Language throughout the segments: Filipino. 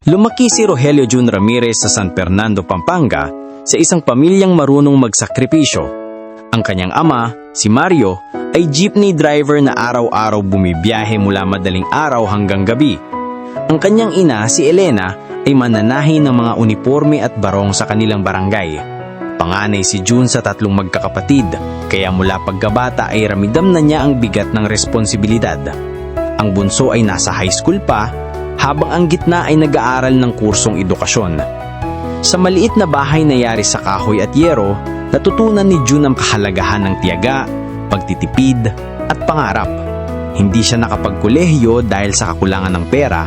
Lumaki si Rogelio Jun Ramirez sa San Fernando, Pampanga, sa isang pamilyang marunong magsakripisyo. Ang kanyang ama, si Mario, ay jeepney driver na araw-araw bumibiyahe mula madaling araw hanggang gabi. Ang kanyang ina, si Elena, ay mananahi ng mga uniforme at barong sa kanilang barangay. Panganay si Jun sa 3 magkakapatid, kaya mula pagkabata ay ramdam na niya ang bigat ng responsibilidad. Ang bunso ay nasa high school pa, habang ang gitna ay nag-aaral ng kursong edukasyon. Sa maliit na bahay na yari sa kahoy at yero, natutunan ni Jun ang kahalagahan ng tiyaga, pagtitipid, at pangarap. Hindi siya nakapagkolehiyo dahil sa kakulangan ng pera,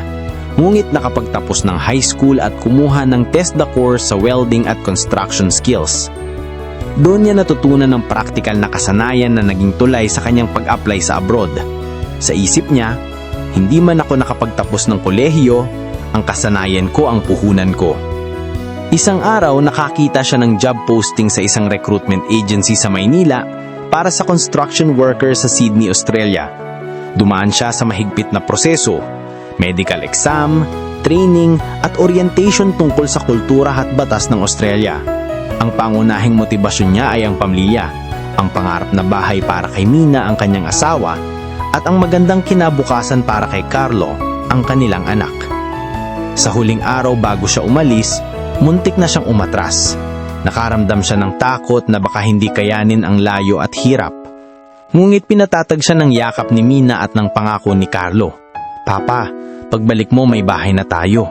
ngunit nakapagtapos ng high school at kumuha ng TESDA course sa welding at construction skills. Doon niya natutunan ng praktikal na kasanayan na naging tulay sa kanyang pag-apply sa abroad. Sa isip niya, hindi man ako nakapagtapos ng kolehiyo, ang kasanayan ko ang puhunan ko. Isang araw nakakita siya ng job posting sa isang recruitment agency sa Maynila para sa construction worker sa Sydney, Australia. Dumaan siya sa mahigpit na proseso, medical exam, training at orientation tungkol sa kultura at batas ng Australia. Ang pangunahing motibasyon niya ay ang pamilya, ang pangarap na bahay para kay Mina, ang kanyang asawa, at ang magandang kinabukasan para kay Carlo, ang kanilang anak. Sa huling araw bago siya umalis, muntik na siyang umatras. Nakaramdam siya ng takot na baka hindi kayanin ang layo at hirap. Ngunit pinatatag siya ng yakap ni Mina at ng pangako ni Carlo. Papa, pagbalik mo may bahay na tayo.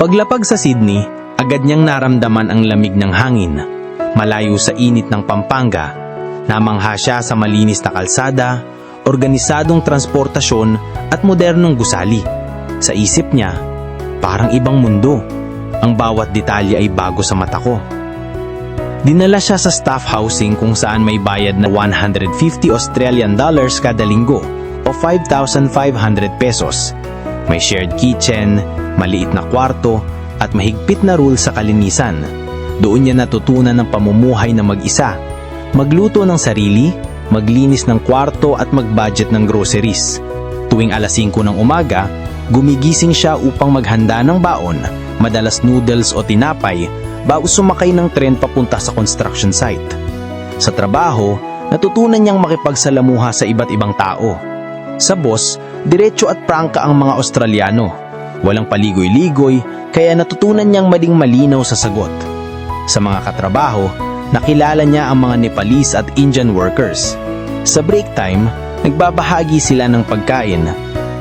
Paglapag sa Sydney, agad niyang naramdaman ang lamig ng hangin. Malayo sa init ng Pampanga, namangha siya sa malinis na kalsada, organisadong transportasyon at modernong gusali. Sa isip niya, parang ibang mundo. Ang bawat detalye ay bago sa mata ko. Dinala siya sa staff housing kung saan may bayad na $150 Australian kada linggo o 5,500 pesos. May shared kitchen, maliit na kwarto at mahigpit na rule sa kalinisan. Doon niya natutunan ng pamumuhay na mag-isa, magluto ng sarili, maglinis ng kwarto at mag-budget ng groceries. Tuwing alas 5 ng umaga, gumigising siya upang maghanda ng baon, madalas noodles o tinapay, bago sumakay ng tren papunta sa construction site. Sa trabaho, natutunan niyang makipagsalamuha sa iba't ibang tao. Sa boss, diretso at prangka ang mga Australiano. Walang paligoy-ligoy, kaya natutunan niyang maging malinaw sa sagot. Sa mga katrabaho, nakilala niya ang mga Nepalese at Indian workers. Sa break time, nagbabahagi sila ng pagkain,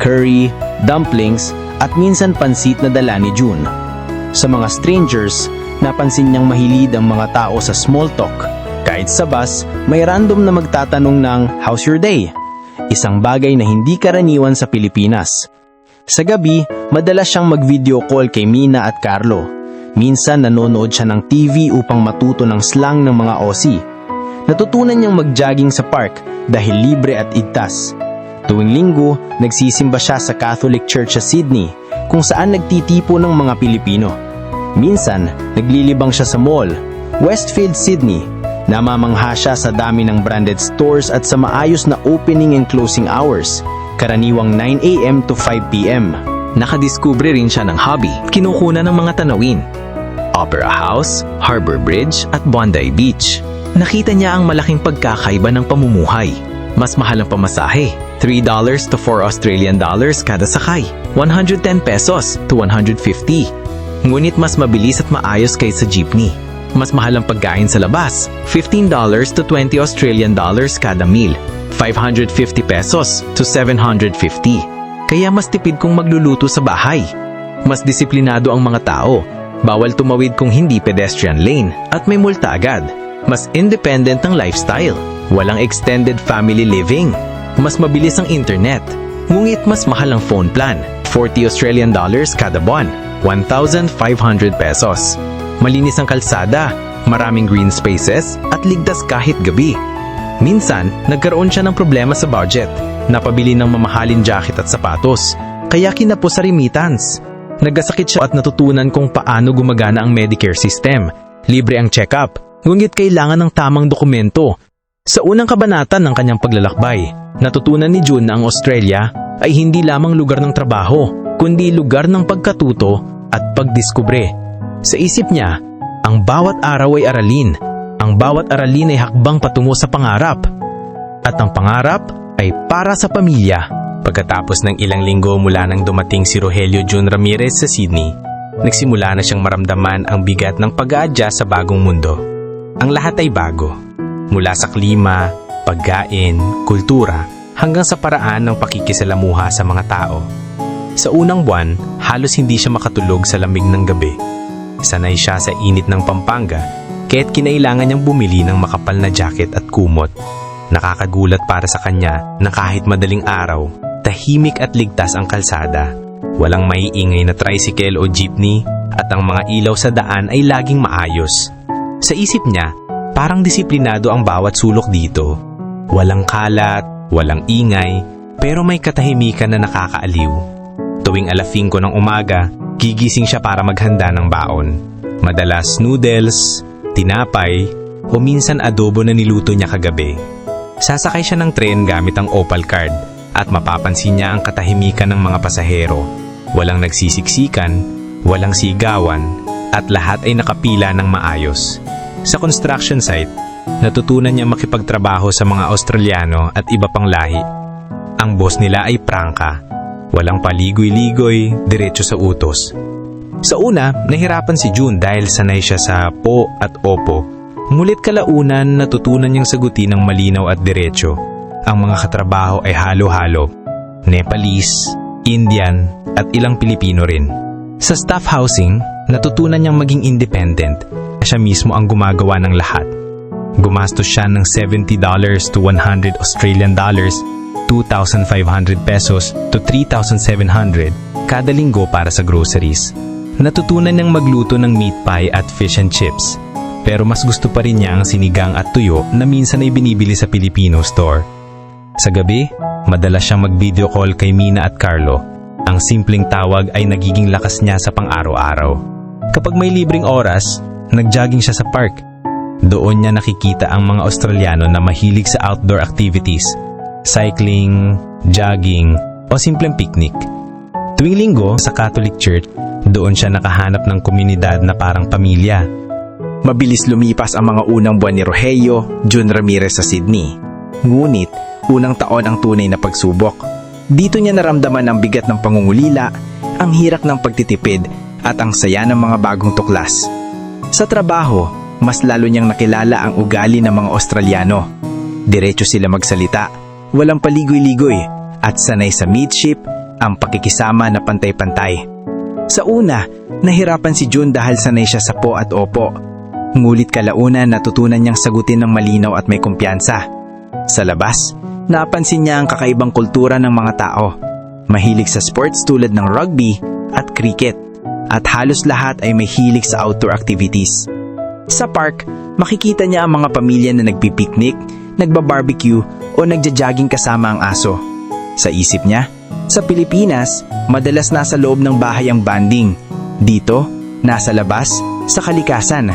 curry, dumplings, at minsan pansit na dala ni Jun. Sa mga strangers, napansin niyang mahilig ang mga tao sa small talk. Kahit sa bus, may random na magtatanong ng, "How's your day?" Isang bagay na hindi karaniwan sa Pilipinas. Sa gabi, madalas siyang mag-video call kay Mina at Carlo. Minsan nanonood siya ng TV upang matuto ng slang ng mga Aussie. Natutunan niyang mag-jogging sa park dahil libre at igtas. Tuwing linggo, nagsisimba siya sa Catholic Church sa Sydney, kung saan nagtitipo ng mga Pilipino. Minsan, naglilibang siya sa mall, Westfield, Sydney. Namamangha siya sa dami ng branded stores at sa maayos na opening and closing hours, karaniwang 9 a.m. to 5 p.m. Nakadiskubre rin siya ng hobby, kinukunan ng mga tanawin. Opera House, Harbour Bridge at Bondi Beach. Nakita niya ang malaking pagkakaiba ng pamumuhay. Mas mahal ang pamasahe, $3 to $4 Australian kada sakay, 110 pesos to 150. Ngunit mas mabilis at maayos kaysa jeepney. Mas mahal ang pagkain sa labas, $15 to $20 Australian kada meal, 550 pesos to 750. Kaya mas tipid kung magluluto sa bahay. Mas disiplinado ang mga tao. Bawal tumawid kung hindi pedestrian lane at may multa agad. Mas independent ang lifestyle. Walang extended family living. Mas mabilis ang internet. Ngunit mas mahal ang phone plan, $40 Australian kada buwan, 1,500 pesos. Malinis ang kalsada, maraming green spaces at ligtas kahit gabi. Minsan, nagkaroon siya ng problema sa budget. Napabili ng mamahaling jacket at sapatos, kaya kinapos sa remittance. Nagkasakit siya at natutunan kung paano gumagana ang Medicare system. Libre ang check-up, ngunit kailangan ng tamang dokumento. Sa unang kabanata ng kanyang paglalakbay, natutunan ni Jun na ang Australia ay hindi lamang lugar ng trabaho. kundi lugar ng pagkatuto at pagdiskubre. Sa isip niya, ang bawat araw ay aralin. Ang bawat aralin ay hakbang patungo sa pangarap. At ang pangarap ay para sa pamilya. Pagkatapos ng ilang linggo mula nang dumating si Rogelio June Ramirez sa Sydney, nagsimula na siyang maramdaman ang bigat ng pag-a-adjust sa bagong mundo. Ang lahat ay bago. Mula sa klima, pagkain, kultura, hanggang sa paraan ng pakikisalamuha sa mga tao. Sa unang buwan, halos hindi siya makatulog sa lamig ng gabi. Sanay siya sa init ng Pampanga, kaya't kinailangan niyang bumili ng makapal na jacket at kumot. Nakakagulat para sa kanya na kahit madaling araw, tahimik at ligtas ang kalsada. Walang maiingay na tricycle o jeepney at ang mga ilaw sa daan ay laging maayos. Sa isip niya, parang disiplinado ang bawat sulok dito. Walang kalat, walang ingay, pero may katahimikan na nakakaaliw. Tuwing 5:00 ng umaga, gigising siya para maghanda ng baon. Madalas noodles, tinapay, o minsan adobo na niluto niya kagabi. Sasakay siya ng tren gamit ang Opal card at mapapansin niya ang katahimikan ng mga pasahero. Walang nagsisiksikan, walang sigawan, at lahat ay nakapila ng maayos. Sa construction site, natutunan niya makipagtrabaho sa mga Australiano at iba pang lahi. Ang boss nila ay prangka. Walang paligoy-ligoy, diretso sa utos. Sa una, nahirapan si June dahil sanay siya sa po at opo. Ngunit kalaunan natutunan niyang sagutin ng malinaw at diretso. Ang mga katrabaho ay halo-halo. Nepalese, Indian, at ilang Pilipino rin. Sa staff housing, natutunan niyang maging independent. Siya mismo ang gumagawa ng lahat. Gumastos siya ng $70 to $100 Australian dollars, 2,500 pesos to 3,700 kada linggo para sa groceries. Natutunan niyang magluto ng meat pie at fish and chips. Pero mas gusto pa rin niya ang sinigang at tuyo na minsan ay binibili sa Filipino store. Sa gabi, madalas siyang mag-video call kay Mina at Carlo. Ang simpleng tawag ay nagiging lakas niya sa pang-araw-araw. Kapag may libreng oras, nag-jogging siya sa park. Doon niya nakikita ang mga Australiano na mahilig sa outdoor activities, cycling, jogging, o simpleng picnic. Tuwing linggo sa Catholic Church, doon siya nakahanap ng komunidad na parang pamilya. Mabilis lumipas ang mga unang buwan ni Rogelio June Ramirez sa Sydney. Ngunit, unang taon ang tunay na pagsubok. Dito niya naramdaman ang bigat ng pangungulila, ang hirap ng pagtitipid, at ang saya ng mga bagong tuklas. Sa trabaho, mas lalo niyang nakilala ang ugali ng mga Australiano. Diretso sila magsalita, walang paligoy-ligoy, at sanay sa midship ang pakikisama na pantay-pantay. Sa una, nahirapan si June dahil sanay siya sa po at opo. Ngulit kalaunan natutunan niyang sagutin ng malinaw at may kumpiyansa. Sa labas, napansin niya ang kakaibang kultura ng mga tao. Mahilig sa sports tulad ng rugby at cricket, at halos lahat ay may hilig sa outdoor activities. Sa park, makikita niya ang mga pamilya na nagpipiknik, nagbabarbecue o nagja-jogging kasama ang aso. Sa isip niya, sa Pilipinas, madalas nasa loob ng bahay ang banding. Dito, nasa labas, sa kalikasan.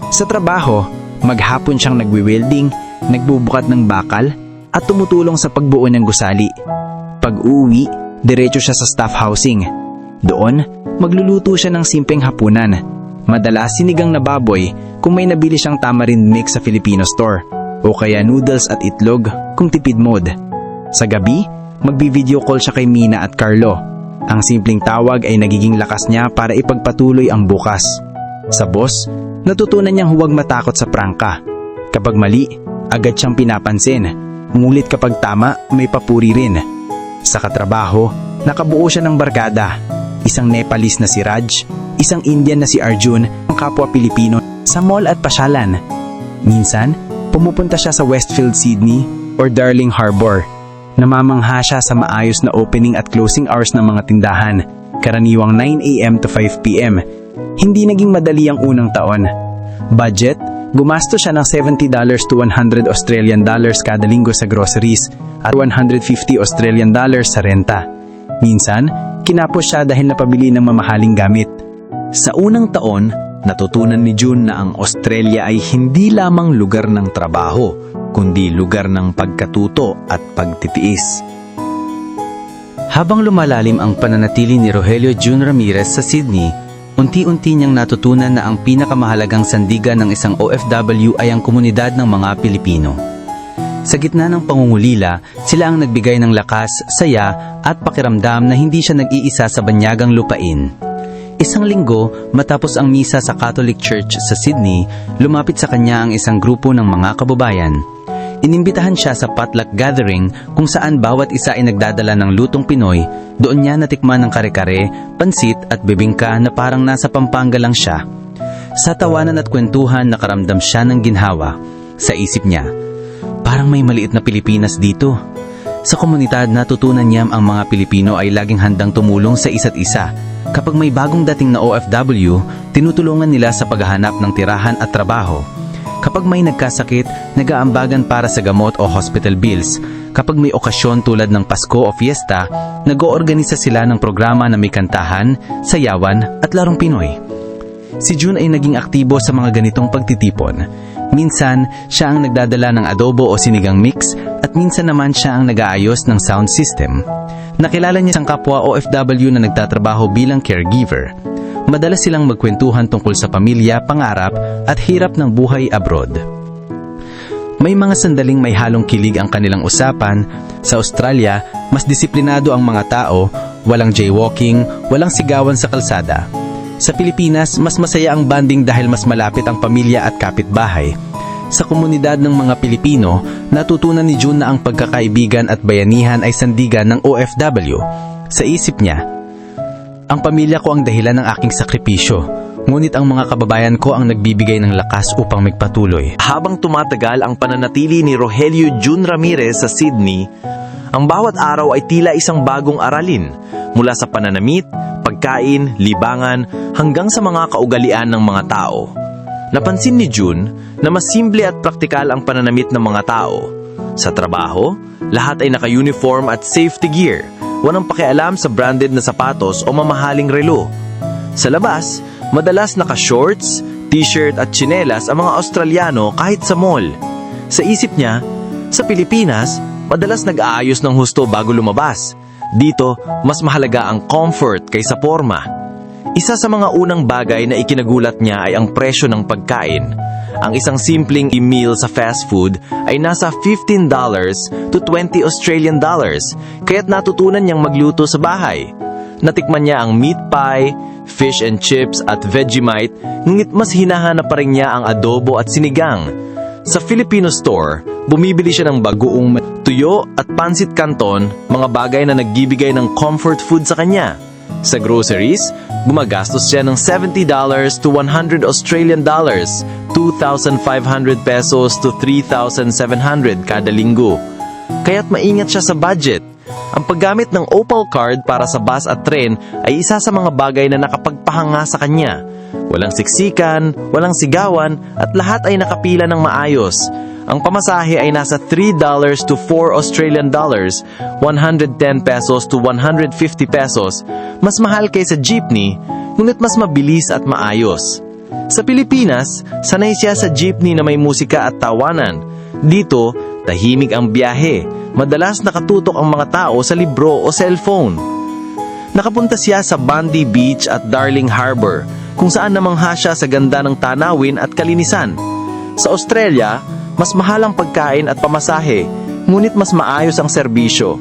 Sa trabaho, maghapon siyang nagwi-welding, nagbubukat ng bakal, at tumutulong sa pagbuo ng gusali. Pag-uwi, diretso siya sa staff housing. Doon, magluluto siya ng simpleng hapunan. Madalas sinigang na baboy kung may nabili siyang tamarind mix sa Filipino store, o kaya noodles at itlog kung tipid mode. Sa gabi, magbi-video call siya kay Mina at Carlo. Ang simpleng tawag ay nagiging lakas niya para ipagpatuloy ang bukas. Sa boss, natutunan niyang huwag matakot sa prangka. Kapag mali, agad siyang pinapansin. Ngunit kapag tama, may papuri rin. Sa katrabaho, nakabuo siya ng barkada. Isang Nepalese na si Raj, isang Indian na si Arjun, ang kapwa Pilipino sa mall at pasyalan. Minsan, pumupunta siya sa Westfield Sydney or Darling Harbour. Namamangha siya sa maayos na opening at closing hours ng mga tindahan, karaniwang 9 AM to 5 PM. Hindi naging madali ang unang taon. Budget, gumastos siya ng $70 to $100 Australian dollars kada linggo sa groceries at $150 Australian dollars sa renta. Minsan, kinapos siya dahil napabili ng mamahaling gamit. Sa unang taon, natutunan ni June na ang Australia ay hindi lamang lugar ng trabaho, kundi lugar ng pagkatuto at pagtitiis. Habang lumalalim ang pananatili ni Rogelio June Ramirez sa Sydney, unti-unti niyang natutunan na ang pinakamahalagang sandigan ng isang OFW ay ang komunidad ng mga Pilipino. Sa gitna ng pangungulila, sila ang nagbigay ng lakas, saya at pakiramdam na hindi siya nag-iisa sa banyagang lupain. Isang linggo, matapos ang misa sa Catholic Church sa Sydney, lumapit sa kanya ang isang grupo ng mga kababayan. Inimbitahan siya sa potluck gathering kung saan bawat isa ay nagdadala ng lutong Pinoy. Doon niya natikman ng kare-kare, pansit at bibingka na parang nasa Pampanga lang siya. Sa tawanan at kwentuhan nakaramdam siya ng ginhawa. Sa isip niya, parang may maliit na Pilipinas dito. Sa komunidad natutunan niya ang mga Pilipino ay laging handang tumulong sa isa't isa. Kapag may bagong dating na OFW, tinutulungan nila sa paghahanap ng tirahan at trabaho. Kapag may nagkasakit, nag-aambagan para sa gamot o hospital bills. Kapag may okasyon tulad ng Pasko o Fiesta, nag-oorganisa sila ng programa na may kantahan, sayawan at larong Pinoy. Si June ay naging aktibo sa mga ganitong pagtitipon. Minsan, siya ang nagdadala ng adobo o sinigang mix at minsan naman siya ang nag-aayos ng sound system. Nakilala niya isang kapwa OFW na nagtatrabaho bilang caregiver. Madalas silang magkwentuhan tungkol sa pamilya, pangarap at hirap ng buhay abroad. May mga sandaling may halong kilig ang kanilang usapan. Sa Australia, mas disiplinado ang mga tao, walang jaywalking, walang sigawan sa kalsada. Sa Pilipinas, mas masaya ang banding dahil mas malapit ang pamilya at kapitbahay. Sa komunidad ng mga Pilipino, natutunan ni June na ang pagkakaibigan at bayanihan ay sandigan ng OFW. Sa isip niya, ang pamilya ko ang dahilan ng aking sakripisyo, ngunit ang mga kababayan ko ang nagbibigay ng lakas upang magpatuloy. Habang tumatagal ang pananatili ni Rogelio June Ramirez sa Sydney, ang bawat araw ay tila isang bagong aralin, mula sa pananamit, pagkain, libangan, hanggang sa mga kaugalian ng mga tao. Napansin ni June na mas simple at praktikal ang pananamit ng mga tao. Sa trabaho, lahat ay naka-uniform at safety gear. Walang pakialam sa branded na sapatos o mamahaling relo. Sa labas, madalas naka-shorts, t-shirt at tsinelas ang mga Australiano kahit sa mall. Sa isip niya, sa Pilipinas, madalas nag-aayos ng husto bago lumabas. Dito, mas mahalaga ang comfort kaysa forma. Isa sa mga unang bagay na ikinagulat niya ay ang presyo ng pagkain. Ang isang simpleng meal sa fast food ay nasa $15 to $20 Australian dollars, kaya't natutunan niyang magluto sa bahay. Natikman niya ang meat pie, fish and chips at Vegemite, ngunit mas hinahanap pa rin niya ang adobo at sinigang. Sa Filipino store, bumibili siya ng bagoong tuyo at pansit canton, mga bagay na nagbibigay ng comfort food sa kanya. Sa groceries, gumagastos siya ng $70 to $100 Australian dollars, 2,500 pesos to 3,700 kada linggo. Kaya't maingat siya sa budget. Ang paggamit ng Opal card para sa bus at tren ay isa sa mga bagay na nakapagpahanga sa kanya. Walang siksikan, walang sigawan, at lahat ay nakapila ng maayos. Ang pamasahe ay nasa $3 to $4 Australian dollars, 110 pesos to 150 pesos. Mas mahal kaysa jeepney, ngunit mas mabilis at maayos. Sa Pilipinas, sanay siya sa jeepney na may musika at tawanan. Dito, tahimik ang biyahe. Madalas nakatutok ang mga tao sa libro o cellphone. Nakapunta siya sa Bondi Beach at Darling Harbour, kung saan namangha siya sa ganda ng tanawin at kalinisan. Sa Australia, mas mahal ang pagkain at pamasahe, ngunit mas maayos ang serbisyo.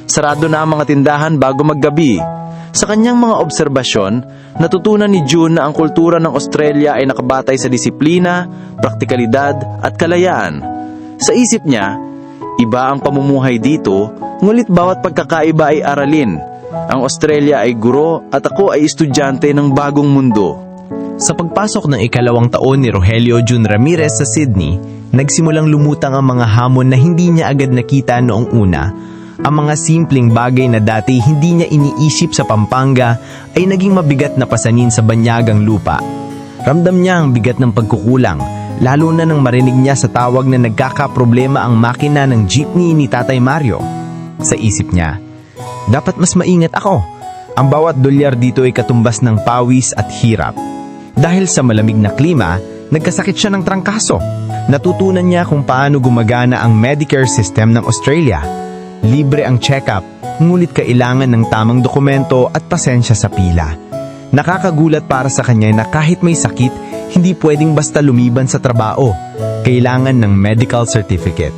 Sarado na ang mga tindahan bago maggabi. Sa kanyang mga obserbasyon, natutunan ni June na ang kultura ng Australia ay nakabatay sa disiplina, praktikalidad at kalayaan. Sa isip niya, iba ang pamumuhay dito, ngunit bawat pagkakaiba ay aralin. Ang Australia ay guro at ako ay estudyante ng bagong mundo. Sa pagpasok ng ikalawang taon ni Rogelio June Ramirez sa Sydney, nagsimulang lumutang ang mga hamon na hindi niya agad nakita noong una. Ang mga simpleng bagay na dati hindi niya iniisip sa Pampanga ay naging mabigat na pasanin sa banyagang lupa. Ramdam niya ang bigat ng pagkukulang, lalo na nang marinig niya sa tawag na nagkakaproblema ang makina ng jeepney ni Tatay Mario. Sa isip niya, dapat mas maingat ako. Ang bawat dolyar dito ay katumbas ng pawis at hirap. Dahil sa malamig na klima, nagkasakit siya ng trangkaso. Natutunan niya kung paano gumagana ang Medicare system ng Australia. Libre ang check-up, ngunit kailangan ng tamang dokumento at pasensya sa pila. Nakakagulat para sa kanya na kahit may sakit, hindi pwedeng basta lumiban sa trabaho. Kailangan ng medical certificate.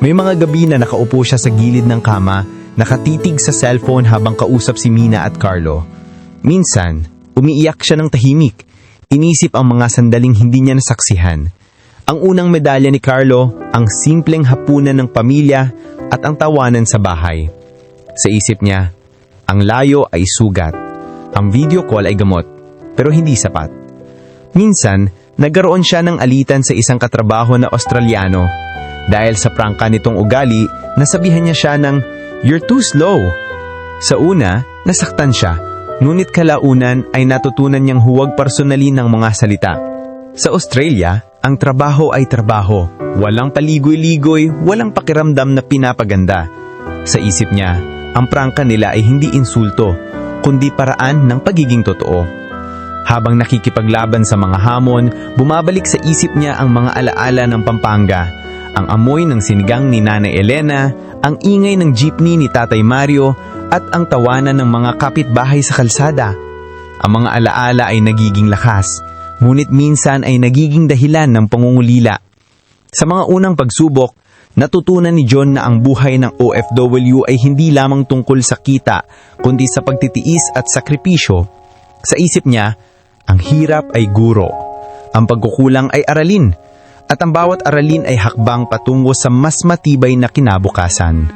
May mga gabi na nakaupo siya sa gilid ng kama, nakatitig sa cellphone habang kausap si Mina at Carlo. Minsan, umiiyak siya ng tahimik. Inisip ang mga sandaling hindi niya nasaksihan. Ang unang medalya ni Carlo, ang simpleng hapunan ng pamilya at ang tawanan sa bahay. Sa isip niya, ang layo ay sugat. Ang video call ay gamot, pero hindi sapat. Minsan, nagkaroon siya ng alitan sa isang katrabaho na Australiano. Dahil sa prangka nitong ugali, nasabihan niya siya ng, "You're too slow." Sa una, nasaktan siya, ngunit kalaunan ay natutunan niyang huwag personalin ng mga salita. Sa Australia, ang trabaho ay trabaho. Walang paligoy-ligoy, walang pakiramdam na pinapaganda. Sa isip niya, ang prangka nila ay hindi insulto, kundi paraan ng pagiging totoo. Habang nakikipaglaban sa mga hamon, bumabalik sa isip niya ang mga alaala ng Pampanga. Ang amoy ng sinigang ni Nanay Elena, ang ingay ng jeepney ni Tatay Mario, at ang tawanan ng mga kapitbahay sa kalsada. Ang mga alaala ay nagiging lakas, ngunit minsan ay nagiging dahilan ng pangungulila. Sa mga unang pagsubok, natutunan ni John na ang buhay ng OFW ay hindi lamang tungkol sa kita, kundi sa pagtitiis at sakripisyo. Sa isip niya, ang hirap ay guro, ang pagkukulang ay aralin, at ang bawat aralin ay hakbang patungo sa mas matibay na kinabukasan.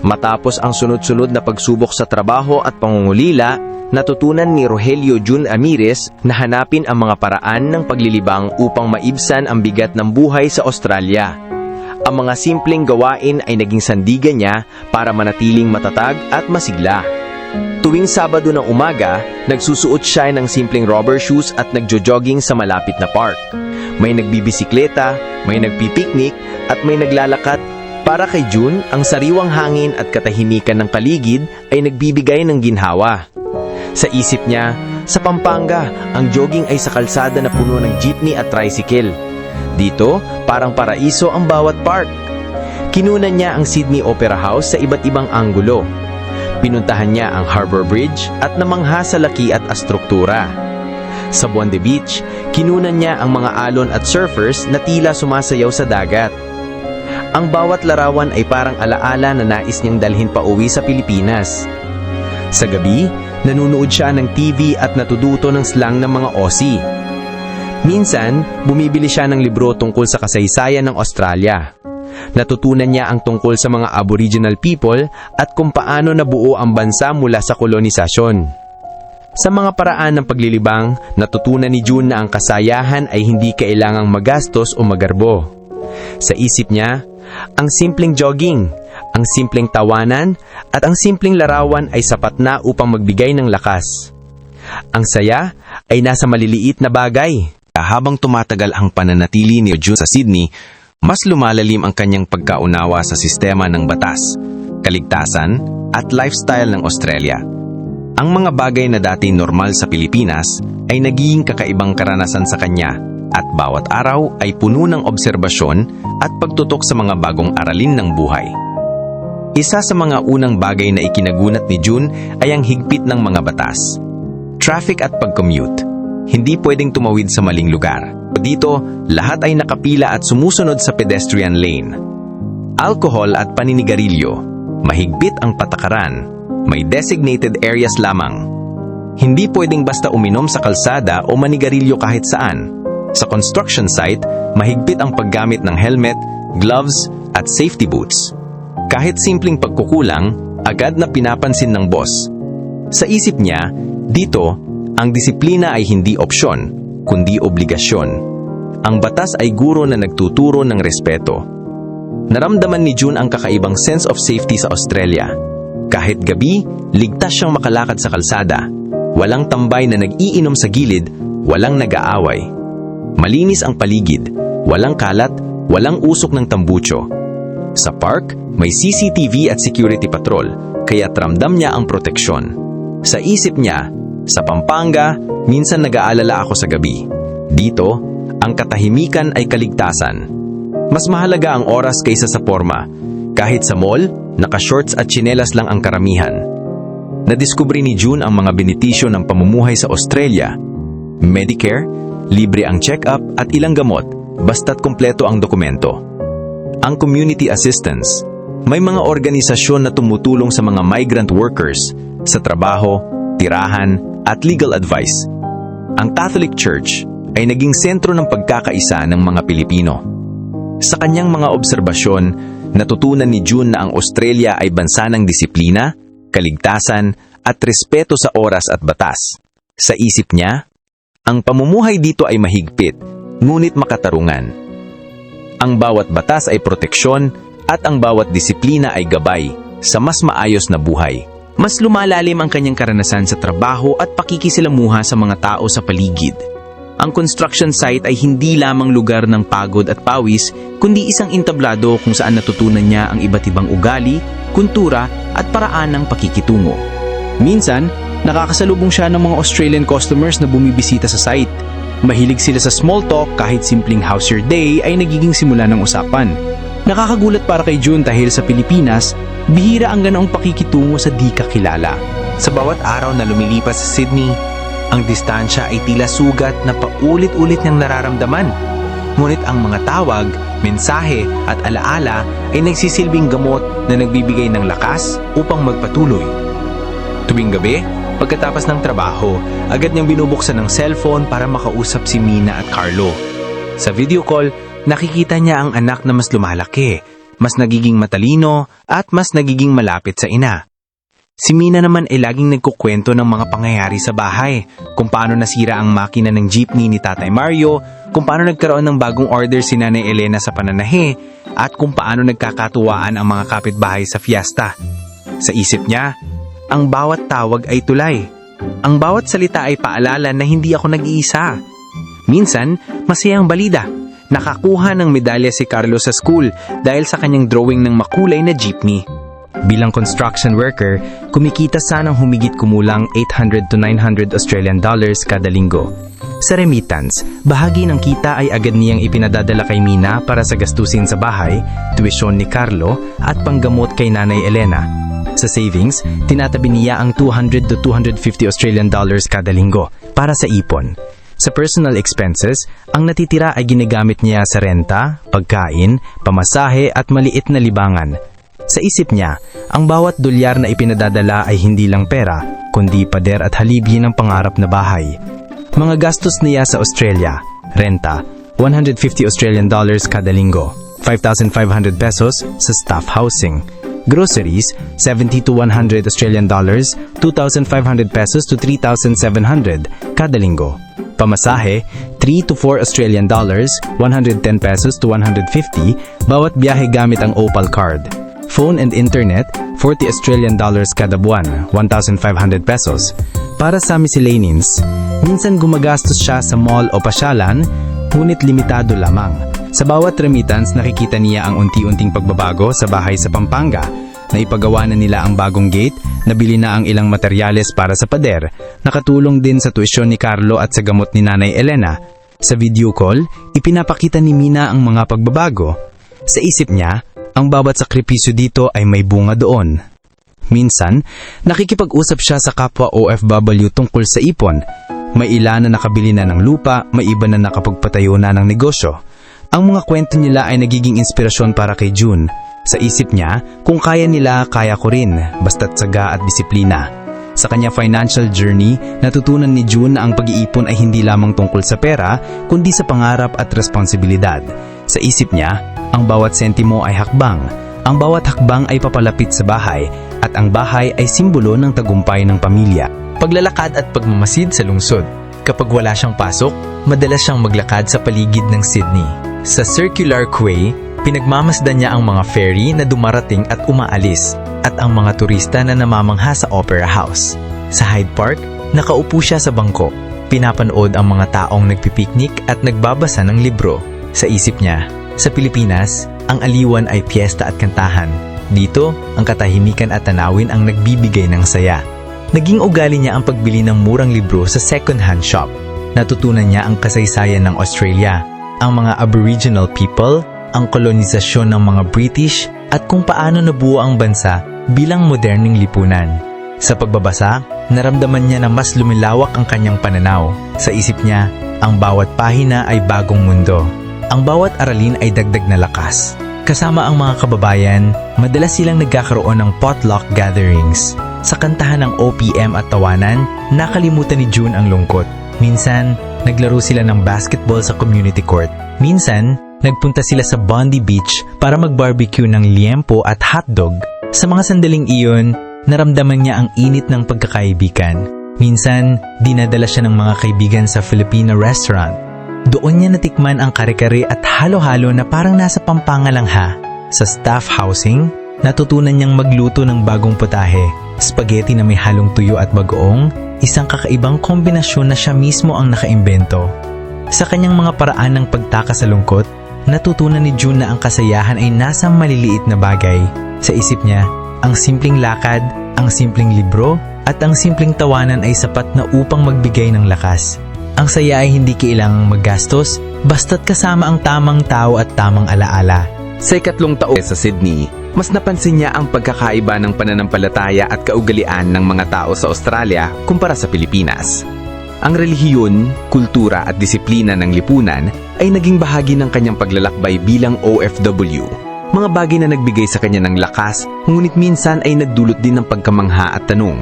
Matapos ang sunod-sunod na pagsubok sa trabaho at pangungulila, natutunan ni Rogelio Jun Ramirez na hanapin ang mga paraan ng paglilibang upang maibsan ang bigat ng buhay sa Australia. Ang mga simpleng gawain ay naging sandigan niya para manatiling matatag at masigla. Tuwing Sabado ng umaga, nagsusuot siya ng simpleng rubber shoes at nagjo-jogging sa malapit na park. May nagbibisikleta, may nagpipiknik, at may naglalakad. Para kay June, ang sariwang hangin at katahimikan ng paligid ay nagbibigay ng ginhawa. Sa isip niya, sa Pampanga, ang jogging ay sa kalsada na puno ng jeepney at tricycle. Dito, parang paraiso ang bawat park. Kinunan niya ang Sydney Opera House sa iba't ibang anggulo. Pinuntahan niya ang Harbour Bridge at namangha sa laki at astruktura. Sa Bondi Beach, kinunan niya ang mga alon at surfers na tila sumasayaw sa dagat. Ang bawat larawan ay parang alaala na nais niyang dalhin pa uwi sa Pilipinas. Sa gabi, nanunood siya ng TV at natututo ng slang ng mga Aussie. Minsan, bumibili siya ng libro tungkol sa kasaysayan ng Australia. Natutunan niya ang tungkol sa mga Aboriginal people at kung paano nabuo ang bansa mula sa kolonisasyon. Sa mga paraan ng paglilibang, natutunan ni June na ang kasayahan ay hindi kailangang magastos o magarbo. Sa isip niya, ang simpleng jogging, ang simpleng tawanan, at ang simpleng larawan ay sapat na upang magbigay ng lakas. Ang saya ay nasa maliliit na bagay. Habang tumatagal ang pananatili ni June sa Sydney, mas lumalalim ang kanyang pagkaunawa sa sistema ng batas, kaligtasan, at lifestyle ng Australia. Ang mga bagay na dati normal sa Pilipinas ay nagiging kakaibang karanasan sa kanya at bawat araw ay puno ng obserbasyon at pagtutok sa mga bagong aralin ng buhay. Isa sa mga unang bagay na ikinagunat ni June ay ang higpit ng mga batas. Traffic at pag-commute. Hindi pwedeng tumawid sa maling lugar. Dito, lahat ay nakapila at sumusunod sa pedestrian lane. Alcohol at paninigarilyo. Mahigpit ang patakaran. May designated areas lamang. Hindi pwedeng basta uminom sa kalsada o manigarilyo kahit saan. Sa construction site, mahigpit ang paggamit ng helmet, gloves, at safety boots. Kahit simpleng pagkukulang, agad na pinapansin ng boss. Sa isip niya, dito, ang disiplina ay hindi opsyon, kundi obligasyon. Ang batas ay guro na nagtuturo ng respeto. Naramdaman ni June ang kakaibang sense of safety sa Australia. Kahit gabi, ligtas siyang makalakad sa kalsada. Walang tambay na nag-iinom sa gilid, walang nag-aaway. Malinis ang paligid, walang kalat, walang usok ng tambucho. Sa park, may CCTV at security patrol, kaya't ramdam niya ang proteksyon. Sa isip niya, sa Pampanga, minsan nag-aalala ako sa gabi. Dito, ang katahimikan ay kaligtasan. Mas mahalaga ang oras kaysa sa forma. Kahit sa mall, Naka-shorts at tsinelas lang ang karamihan. Nadiskubre ni June ang mga benepisyo ng pamumuhay sa Australia. Medicare, libre ang check-up at ilang gamot, basta't kumpleto ang dokumento. Ang community assistance, may mga organisasyon na tumutulong sa mga migrant workers sa trabaho, tirahan at legal advice. Ang Catholic Church ay naging sentro ng pagkakaisa ng mga Pilipino. Sa kanyang mga obserbasyon, natutunan ni June na ang Australia ay bansa ng disiplina, kaligtasan at respeto sa oras at batas. Sa isip niya, ang pamumuhay dito ay mahigpit, ngunit makatarungan. Ang bawat batas ay proteksyon at ang bawat disiplina ay gabay sa mas maayos na buhay. Mas lumalalim ang kanyang karanasan sa trabaho at pakikisalamuha sa mga tao sa paligid. Ang construction site ay hindi lamang lugar ng pagod at pawis, kundi isang entablado kung saan natutunan niya ang iba't ibang ugali, kultura at paraan ng pakikitungo. Minsan, nakakasalubong siya ng mga Australian customers na bumibisita sa site. Mahilig sila sa small talk kahit simpleng how's your day ay nagiging simula ng usapan. Nakakagulat para kay June dahil sa Pilipinas, bihira ang ganoong pakikitungo sa di kakilala. Sa bawat araw na lumilipas sa Sydney, ang distansya ay tila sugat na paulit-ulit niyang nararamdaman. Ngunit ang mga tawag, mensahe at alaala ay nagsisilbing gamot na nagbibigay ng lakas upang magpatuloy. Tuwing gabi, pagkatapos ng trabaho, agad niyang binubuksan ng cellphone para makausap si Mina at Carlo. Sa video call, nakikita niya ang anak na mas lumalaki, mas nagiging matalino at mas nagiging malapit sa ina. Si Mina naman ay laging nagkukwento ng mga pangyayari sa bahay, kung paano nasira ang makina ng jeepney ni Tatay Mario, kung paano nagkaroon ng bagong order si Nanay Elena sa pananahe, at kung paano nagkakatuwaan ang mga kapitbahay sa fiesta. Sa isip niya, ang bawat tawag ay tulay. Ang bawat salita ay paalala na hindi ako nag-iisa. Minsan, masayang balida. Nakakuha ng medalya si Carlo sa school dahil sa kanyang drawing ng makulay na jeepney. Bilang construction worker, kumikita sanang humigit kumulang 800 to 900 Australian dollars kada linggo. Sa remittance, bahagi ng kita ay agad niyang ipinadadala kay Mina para sa gastusin sa bahay, tuition ni Carlo at panggamot kay Nanay Elena. Sa savings, tinatabi niya ang 200 to 250 Australian dollars kada linggo para sa ipon. Sa personal expenses, ang natitira ay ginagamit niya sa renta, pagkain, pamasahe at maliit na libangan. Sa isip niya, ang bawat dolyar na ipinadadala ay hindi lang pera, kundi pader at haligi ng pangarap na bahay. Mga gastos niya sa Australia, renta, 150 Australian dollars kada linggo, 5,500 pesos sa staff housing. Groceries, 70 to 100 Australian dollars, 2,500 pesos to 3,700 kada linggo. Pamasahe, 3 to 4 Australian dollars, 110 pesos to 150, bawat biyahe gamit ang Opal card. Phone and internet, 40 Australian dollars kada buwan, 1,500 pesos. Para sa miscellaneous, minsan gumagastos siya sa mall o pasyalan, ngunit limitado lamang. Sa bawat remittance, nakikita niya ang unti-unting pagbabago sa bahay sa Pampanga. Naipagawa na nila ang bagong gate, nabili na ang ilang materyales para sa pader, nakatulong din sa tuition ni Carlo at sa gamot ni Nanay Elena. Sa video call, ipinapakita ni Mina ang mga pagbabago. Sa isip niya, ang bawat sakripisyo dito ay may bunga doon. Minsan, nakikipag-usap siya sa kapwa OFW tungkol sa ipon. May ilan na nakabili na ng lupa, may iba na nakapagpatayo na ng negosyo. Ang mga kwento nila ay nagiging inspirasyon para kay June. Sa isip niya, kung kaya nila, kaya ko rin, basta't tsaga at disiplina. Sa kanya financial journey, natutunan ni June na ang pag-iipon ay hindi lamang tungkol sa pera, kundi sa pangarap at responsibilidad. Sa isip niya, ang bawat sentimo ay hakbang. Ang bawat hakbang ay papalapit sa bahay, at ang bahay ay simbolo ng tagumpay ng pamilya. Paglalakad at pagmamasid sa lungsod. Kapag wala siyang pasok, madalas siyang maglakad sa paligid ng Sydney. Sa Circular Quay, pinagmamasdan niya ang mga ferry na dumarating at umaalis, at ang mga turista na namamangha sa Opera House. Sa Hyde Park, nakaupo siya sa bangko. Pinapanood ang mga taong nagpipiknik at nagbabasa ng libro. Sa isip niya, sa Pilipinas, ang aliwan ay piyesta at kantahan. Dito, ang katahimikan at tanawin ang nagbibigay ng saya. Naging ugali niya ang pagbili ng murang libro sa second-hand shop. Natutunan niya ang kasaysayan ng Australia, ang mga Aboriginal people, ang kolonisasyon ng mga British, at kung paano nabuo ang bansa bilang moderneng lipunan. Sa pagbabasa, naramdaman niya na mas lumilawak ang kanyang pananaw. Sa isip niya, ang bawat pahina ay bagong mundo. Ang bawat aralin ay dagdag na lakas. Kasama ang mga kababayan, madalas silang nagkakaroon ng potluck gatherings. Sa kantahan ng OPM at tawanan, nakalimutan ni June ang lungkot. Minsan, naglaro sila ng basketball sa community court. Minsan, nagpunta sila sa Bondi Beach para mag-barbecue ng liempo at hotdog. Sa mga sandaling iyon, naramdaman niya ang init ng pagkakaibigan. Minsan, dinadala siya ng mga kaibigan sa Filipino restaurant. Doon niya natikman ang kare-kare at halo-halo na parang nasa Pampanga lang ha. Sa staff housing, natutunan niyang magluto ng bagong putahe, spaghetti na may halong tuyo at bagoong, isang kakaibang kombinasyon na siya mismo ang nakaimbento. Sa kanyang mga paraan ng pagtaka sa lungkot, natutunan ni June na ang kasayahan ay nasa maliliit na bagay. Sa isip niya, ang simpleng lakad, ang simpleng libro, at ang simpleng tawanan ay sapat na upang magbigay ng lakas. Ang saya ay hindi kailangang maggastos, basta't kasama ang tamang tao at tamang alaala. Sa ikatlong taon sa Sydney, mas napansin niya ang pagkakaiba ng pananampalataya at kaugalian ng mga tao sa Australia kumpara sa Pilipinas. Ang relihiyon, kultura at disiplina ng lipunan ay naging bahagi ng kanyang paglalakbay bilang OFW. Mga bagay na nagbigay sa kanya ng lakas, ngunit minsan ay nagdulot din ng pagkamangha at tanong.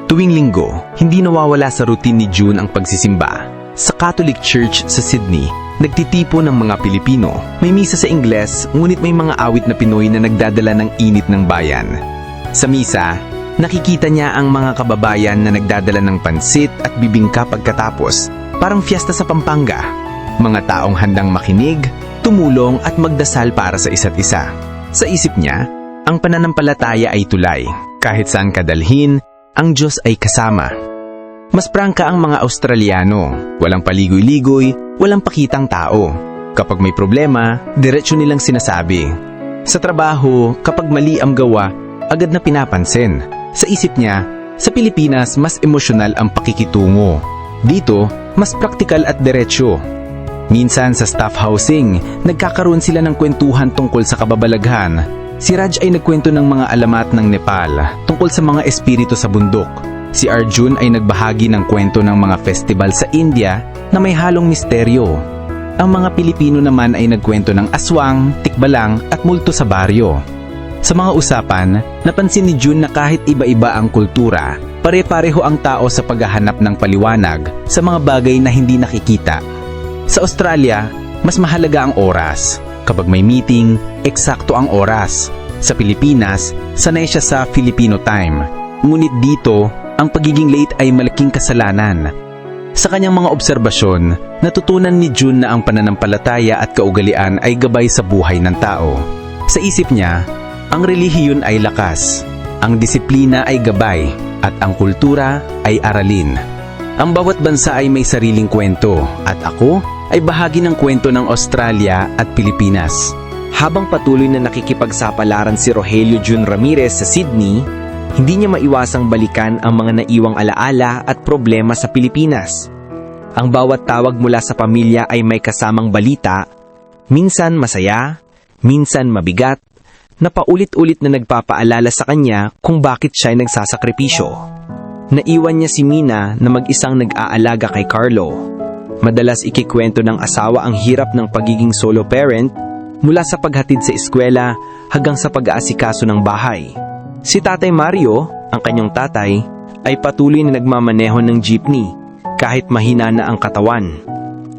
Tuwing linggo, hindi nawawala sa routine ni June ang pagsisimba. Sa Catholic Church sa Sydney, nagtitipo ng mga Pilipino. May misa sa Ingles, ngunit may mga awit na Pinoy na nagdadala ng init ng bayan. Sa misa, nakikita niya ang mga kababayan na nagdadala ng pansit at bibingka pagkatapos, parang fiesta sa Pampanga. Mga taong handang makinig, tumulong at magdasal para sa isa't isa. Sa isip niya, ang pananampalataya ay tulay. Kahit saan kadalhin, ang Diyos ay kasama. Mas prangka ang mga Australiano, walang paligoy-ligoy, walang pakitang tao. Kapag may problema, diretsyo nilang sinasabi. Sa trabaho, kapag mali ang gawa, agad na pinapansin. Sa isip niya, sa Pilipinas mas emosyonal ang pakikitungo. Dito, mas praktikal at diretsyo. Minsan sa staff housing, nagkakaroon sila ng kwentuhan tungkol sa kababalaghan. Si Raj ay nagkwento ng mga alamat ng Nepal tungkol sa mga espiritu sa bundok. Si Arjun ay nagbahagi ng kwento ng mga festival sa India na may halong misteryo. Ang mga Pilipino naman ay nagkwento ng aswang, tikbalang at multo sa baryo. Sa mga usapan, napansin ni June na kahit iba-iba ang kultura, pare-pareho ang tao sa paghahanap ng paliwanag sa mga bagay na hindi nakikita. Sa Australia, mas mahalaga ang oras. Kapag may meeting, eksakto ang oras. Sa Pilipinas, sanay siya sa Filipino time. Ngunit dito, ang pagiging late ay malaking kasalanan. Sa kanyang mga obserbasyon, natutunan ni June na ang pananampalataya at kaugalian ay gabay sa buhay ng tao. Sa isip niya, ang relihiyon ay lakas, ang disiplina ay gabay, at ang kultura ay aralin. Ang bawat bansa ay may sariling kwento, at ako ay bahagi ng kwento ng Australia at Pilipinas. Habang patuloy na nakikipagsapalaran si Rogelio June Ramirez sa Sydney, hindi niya maiwasang balikan ang mga naiwang alaala at problema sa Pilipinas. Ang bawat tawag mula sa pamilya ay may kasamang balita, minsan masaya, minsan mabigat, na paulit-ulit na nagpapaalala sa kanya kung bakit siya ay nagsasakripisyo. Naiwan niya si Mina na mag-isang nag-aalaga kay Carlo. Madalas ikikwento ng asawa ang hirap ng pagiging solo parent mula sa paghatid sa eskwela hanggang sa pag-aasikaso ng bahay. Si Tatay Mario, ang kanyang tatay, ay patuloy na nagmamaneho ng jeepney kahit mahina na ang katawan.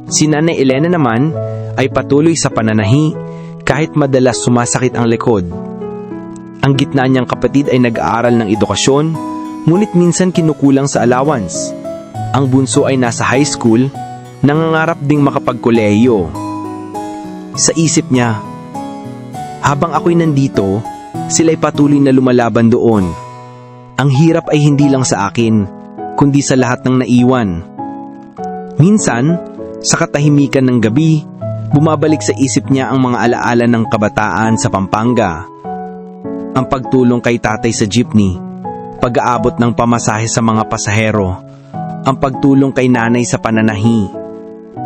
Si Nanay Elena naman ay patuloy sa pananahi kahit madalas sumasakit ang likod. Ang gitna niyang kapatid ay nag-aaral ng edukasyon, ngunit minsan kinukulang sa allowance. Ang bunso ay nasa high school, nangangarap ding makapagkolehiyo. Sa isip niya, habang ako'y nandito, sila'y patuloy na lumalaban doon. Ang hirap ay hindi lang sa akin, kundi sa lahat ng naiwan. Minsan, sa katahimikan ng gabi, bumabalik sa isip niya ang mga alaala ng kabataan sa Pampanga. Ang pagtulong kay tatay sa jeepney, pag-aabot ng pamasahe sa mga pasahero, ang pagtulong kay nanay sa pananahi,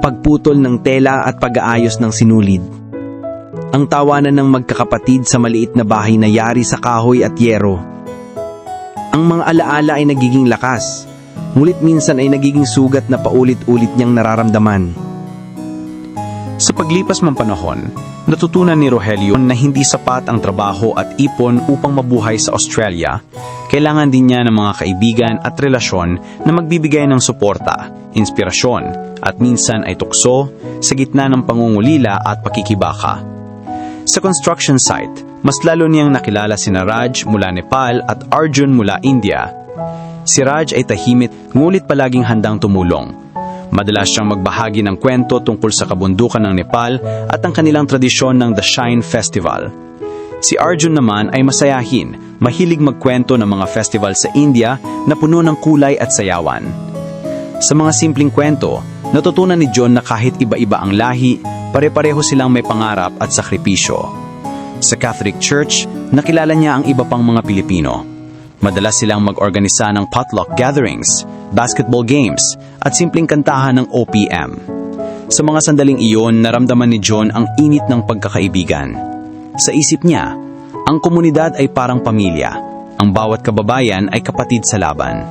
pagputol ng tela at pag-aayos ng sinulid. ang tawanan ng magkakapatid sa maliit na bahay na yari sa kahoy at yero. Ang mga alaala ay nagiging lakas, ngunit minsan ay nagiging sugat na paulit-ulit niyang nararamdaman. Sa paglipas ng panahon, natutunan ni Rogelio na hindi sapat ang trabaho at ipon upang mabuhay sa Australia. Kailangan din niya ng mga kaibigan at relasyon na magbibigay ng suporta, inspirasyon, at minsan ay tukso sa gitna ng pangungulila at pakikibaka. Sa construction site, mas lalo niyang nakilala sina Raj mula Nepal at Arjun mula India. Si Raj ay tahimik ngunit palaging handang tumulong. Madalas siyang magbahagi ng kwento tungkol sa kabundukan ng Nepal at ang kanilang tradisyon ng The Shine Festival. Si Arjun naman ay masayahin, mahilig magkwento ng mga festival sa India na puno ng kulay at sayawan. Sa mga simpleng kwento, natutunan ni John na kahit iba-iba ang lahi, pare-pareho silang may pangarap at sakripisyo. Sa Catholic Church, nakilala niya ang iba pang mga Pilipino. Madalas silang mag-organisa ng potluck gatherings, basketball games, at simpleng kantahan ng OPM. Sa mga sandaling iyon, naramdaman ni John ang init ng pagkakaibigan. Sa isip niya, ang komunidad ay parang pamilya. Ang bawat kababayan ay kapatid sa laban.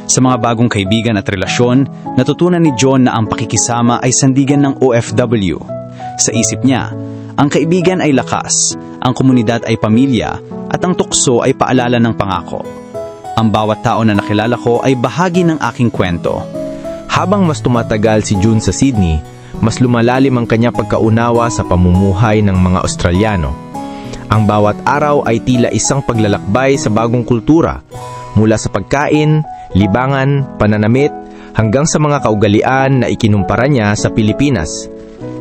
Sa mga bagong kaibigan at relasyon, natutunan ni John na ang pakikisama ay sandigan ng OFW. Sa isip niya, ang kaibigan ay lakas, ang komunidad ay pamilya, at ang tukso ay paalala ng pangako. Ang bawat tao na nakilala ko ay bahagi ng aking kwento. Habang mas tumatagal si June sa Sydney, mas lumalalim ang kanya pagkaunawa sa pamumuhay ng mga Australiano. Ang bawat araw ay tila isang paglalakbay sa bagong kultura, mula sa pagkain, libangan, pananamit, hanggang sa mga kaugalian na ikinumpara niya sa Pilipinas.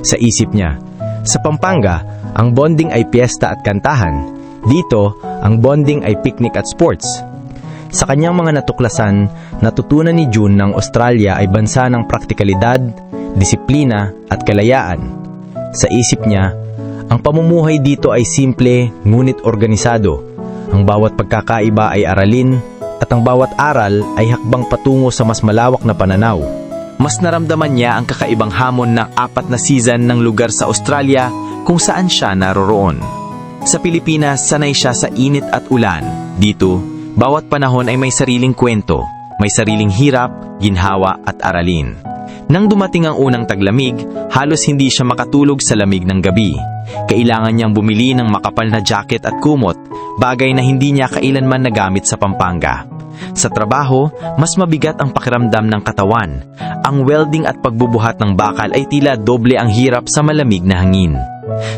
Sa isip niya, sa Pampanga, ang bonding ay piyesta at kantahan. Dito, ang bonding ay picnic at sports. Sa kanyang mga natuklasan, natutunan ni June na ang Australia ay bansa ng praktikalidad, disiplina at kalayaan. Sa isip niya, ang pamumuhay dito ay simple ngunit organisado. Ang bawat pagkakaiba ay aralin at ang bawat aral ay hakbang patungo sa mas malawak na pananaw. Mas naramdaman niya ang kakaibang hamon ng 4 na season ng lugar sa Australia kung saan siya naroroon. Sa Pilipinas, sanay siya sa init at ulan. Dito, bawat panahon ay may sariling kwento, may sariling hirap, ginhawa at aralin. Nang dumating ang unang taglamig, halos hindi siya makatulog sa lamig ng gabi. Kailangan niyang bumili ng makapal na jacket at kumot, bagay na hindi niya kailanman nagamit sa Pampanga. Sa trabaho, mas mabigat ang pakiramdam ng katawan. Ang welding at pagbubuhat ng bakal ay tila doble ang hirap sa malamig na hangin.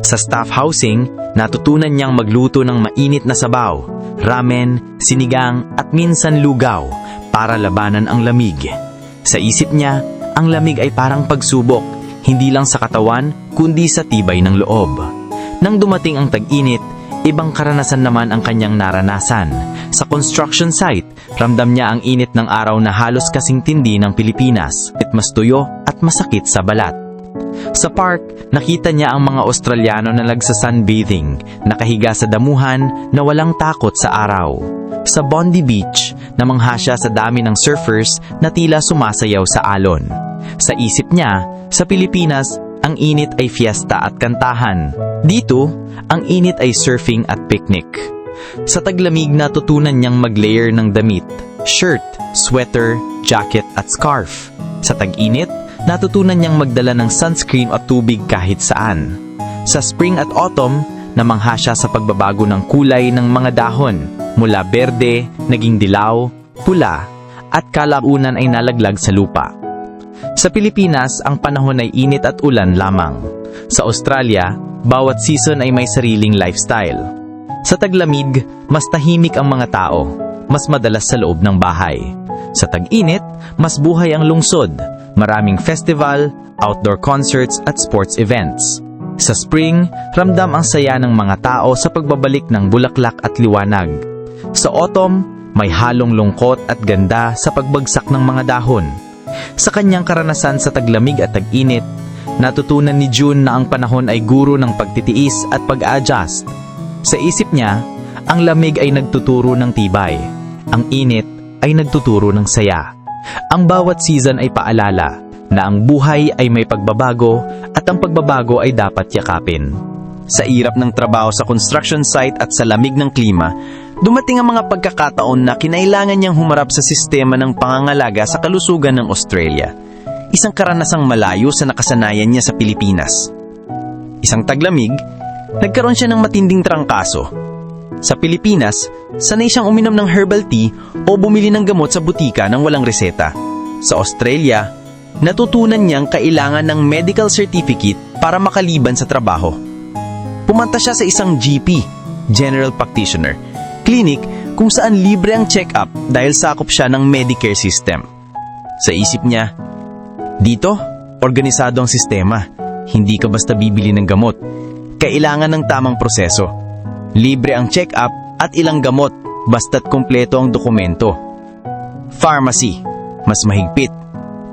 Sa staff housing, natutunan niyang magluto ng mainit na sabaw, ramen, sinigang at minsan lugaw para labanan ang lamig. Sa isip niya, ang lamig ay parang pagsubok, hindi lang sa katawan, kundi sa tibay ng loob. Nang dumating ang tag-init, ibang karanasan naman ang kanyang naranasan. Sa construction site, ramdam niya ang init ng araw na halos kasing tindi ng Pilipinas, at mas tuyo at masakit sa balat. Sa park, nakita niya ang mga Australiano na nagsa-sunbathing, nakahiga sa damuhan na walang takot sa araw. Sa Bondi Beach, namangha siya sa dami ng surfers na tila sumasayaw sa alon. Sa isip niya, sa Pilipinas, ang init ay fiesta at kantahan. Dito, ang init ay surfing at picnic. Sa taglamig, natutunan niyang mag-layer ng damit, shirt, sweater, jacket at scarf. Sa tag-init, natutunan niyang magdala ng sunscreen at tubig kahit saan. Sa spring at autumn, namangha siya sa pagbabago ng kulay ng mga dahon, mula berde, naging dilaw, pula, at kalaunan ay nalaglag sa lupa. Sa Pilipinas, ang panahon ay init at ulan lamang. Sa Australia, bawat season ay may sariling lifestyle. Sa taglamig, mas tahimik ang mga tao, mas madalas sa loob ng bahay. Sa tag-init, mas buhay ang lungsod, maraming festival, outdoor concerts at sports events. Sa spring, ramdam ang saya ng mga tao sa pagbabalik ng bulaklak at liwanag. Sa autumn, may halong lungkot at ganda sa pagbagsak ng mga dahon. Sa kanyang karanasan sa taglamig at tag-init, natutunan ni June na ang panahon ay guro ng pagtitiis at pag-a-adjust. Sa isip niya, ang lamig ay nagtuturo ng tibay. Ang init ay nagtuturo ng saya. Ang bawat season ay paalala na ang buhay ay may pagbabago at ang pagbabago ay dapat yakapin. Sa irap ng trabaho sa construction site at sa lamig ng klima, dumating ang mga pagkakataon na kinailangan niyang humarap sa sistema ng pangangalaga sa kalusugan ng Australia. Isang karanasang malayo sa nakasanayan niya sa Pilipinas. Isang taglamig, nagkaroon siya ng matinding trangkaso. Sa Pilipinas, sanay siyang uminom ng herbal tea o bumili ng gamot sa butika nang walang reseta. Sa Australia, natutunan niyang kailangan ng medical certificate para makaliban sa trabaho. Pumunta siya sa isang GP, General Practitioner, clinic kung saan libre ang check-up dahil sakop siya ng Medicare system. Sa isip niya, dito, organisado ang sistema. Hindi ka basta bibili ng gamot. Kailangan ng tamang proseso. Libre ang check-up at ilang gamot basta't kumpleto ang dokumento. Pharmacy, mas mahigpit.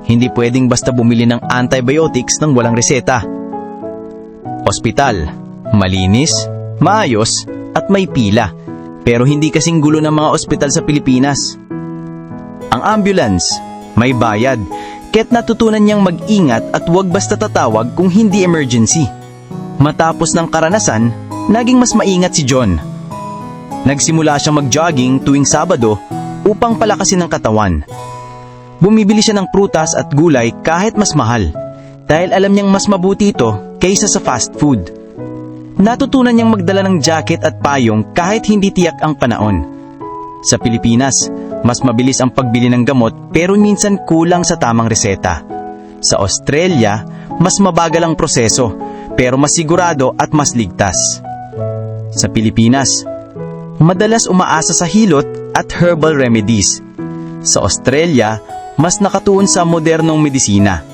Hindi pwedeng basta bumili ng antibiotics nang walang reseta. Ospital, malinis, maayos, at may pila. Pero hindi kasing gulo ng mga ospital sa Pilipinas. Ang ambulance, may bayad. Kaya't natutunan niyang mag-ingat at huwag basta tatawag kung hindi emergency. Matapos ng karanasan, naging mas maingat si John. Nagsimula siyang mag-jogging tuwing Sabado upang palakasin ang katawan. Bumibili siya ng prutas at gulay kahit mas mahal dahil alam niyang mas mabuti ito kaysa sa fast food. Natutunan niyang magdala ng jacket at payong kahit hindi tiyak ang panahon. Sa Pilipinas, mas mabilis ang pagbili ng gamot pero minsan kulang sa tamang reseta. Sa Australia, mas mabagal ang proseso pero mas sigurado at mas ligtas. Sa Pilipinas, madalas umaasa sa hilot at herbal remedies. Sa Australia, mas nakatuon sa modernong medisina.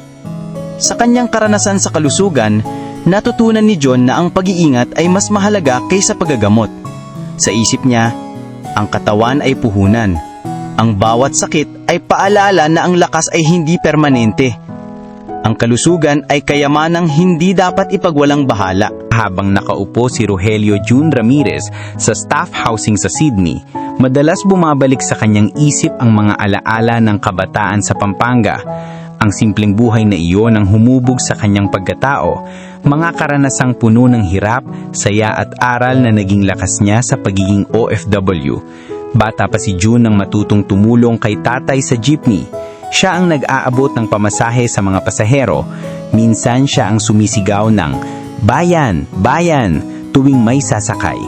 Sa kanyang karanasan sa kalusugan, natutunan ni John na ang pag-iingat ay mas mahalaga kaysa paggagamot. Sa isip niya, ang katawan ay puhunan. Ang bawat sakit ay paalala na ang lakas ay hindi permanente. Ang kalusugan ay kayamanang hindi dapat ipagwalang bahala. Habang nakaupo si Rogelio June Ramirez sa staff housing sa Sydney, madalas bumabalik sa kanyang isip ang mga alaala ng kabataan sa Pampanga. Ang simpleng buhay na iyon ang humubog sa kanyang pagkatao, mga karanasang puno ng hirap, saya at aral na naging lakas niya sa pagiging OFW. Bata pa si June nang matutong tumulong kay tatay sa jeepney. Siya ang nag-aabot ng pamasahe sa mga pasahero. Minsan siya ang sumisigaw ng "Bayan! Bayan!" tuwing may sasakay.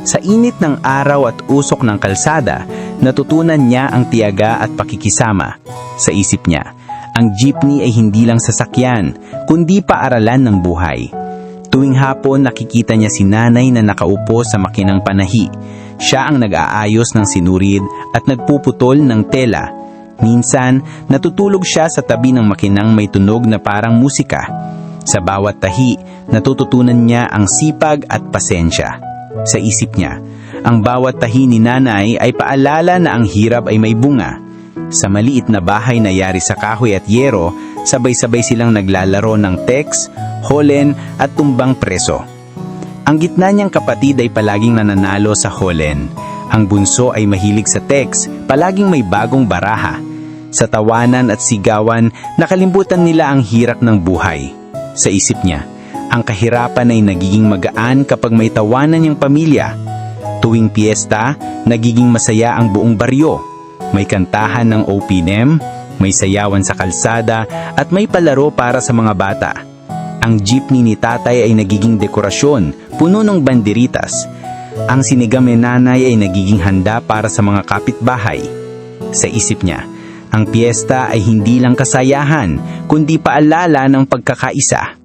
Sa init ng araw at usok ng kalsada, natutunan niya ang tiyaga at pakikisama. Sa isip niya, ang jeepney ay hindi lang sasakyan, kundi paaralan ng buhay. Tuwing hapon nakikita niya si nanay na nakaupo sa makinang panahi. Siya ang nag-aayos ng sinurid at nagpuputol ng tela. Minsan, natutulog siya sa tabi ng makinang may tunog na parang musika. Sa bawat tahi, natututunan niya ang sipag at pasensya. Sa isip niya, ang bawat tahi ni nanay ay paalala na ang hirap ay may bunga. Sa maliit na bahay na yari sa kahoy at yero, sabay-sabay silang naglalaro ng tex, holen at tumbang preso. Ang gitna niyang kapatid ay palaging nananalo sa holen. Ang bunso ay mahilig sa tex, palaging may bagong baraha. Sa tawanan at sigawan, nakalimutan nila ang hirap ng buhay. Sa isip niya, ang kahirapan ay nagiging magaan kapag may tawanan niyang pamilya. Tuwing piyesta, nagiging masaya ang buong baryo. May kantahan ng OPM, may sayawan sa kalsada, at may palaro para sa mga bata. Ang jeepney ni tatay ay nagiging dekorasyon, puno ng banderitas. Ang sinigang ni nanay ay nagiging handa para sa mga kapitbahay. Sa isip niya, ang piyesta ay hindi lang kasayahan, kundi paalala ng pagkakaisa.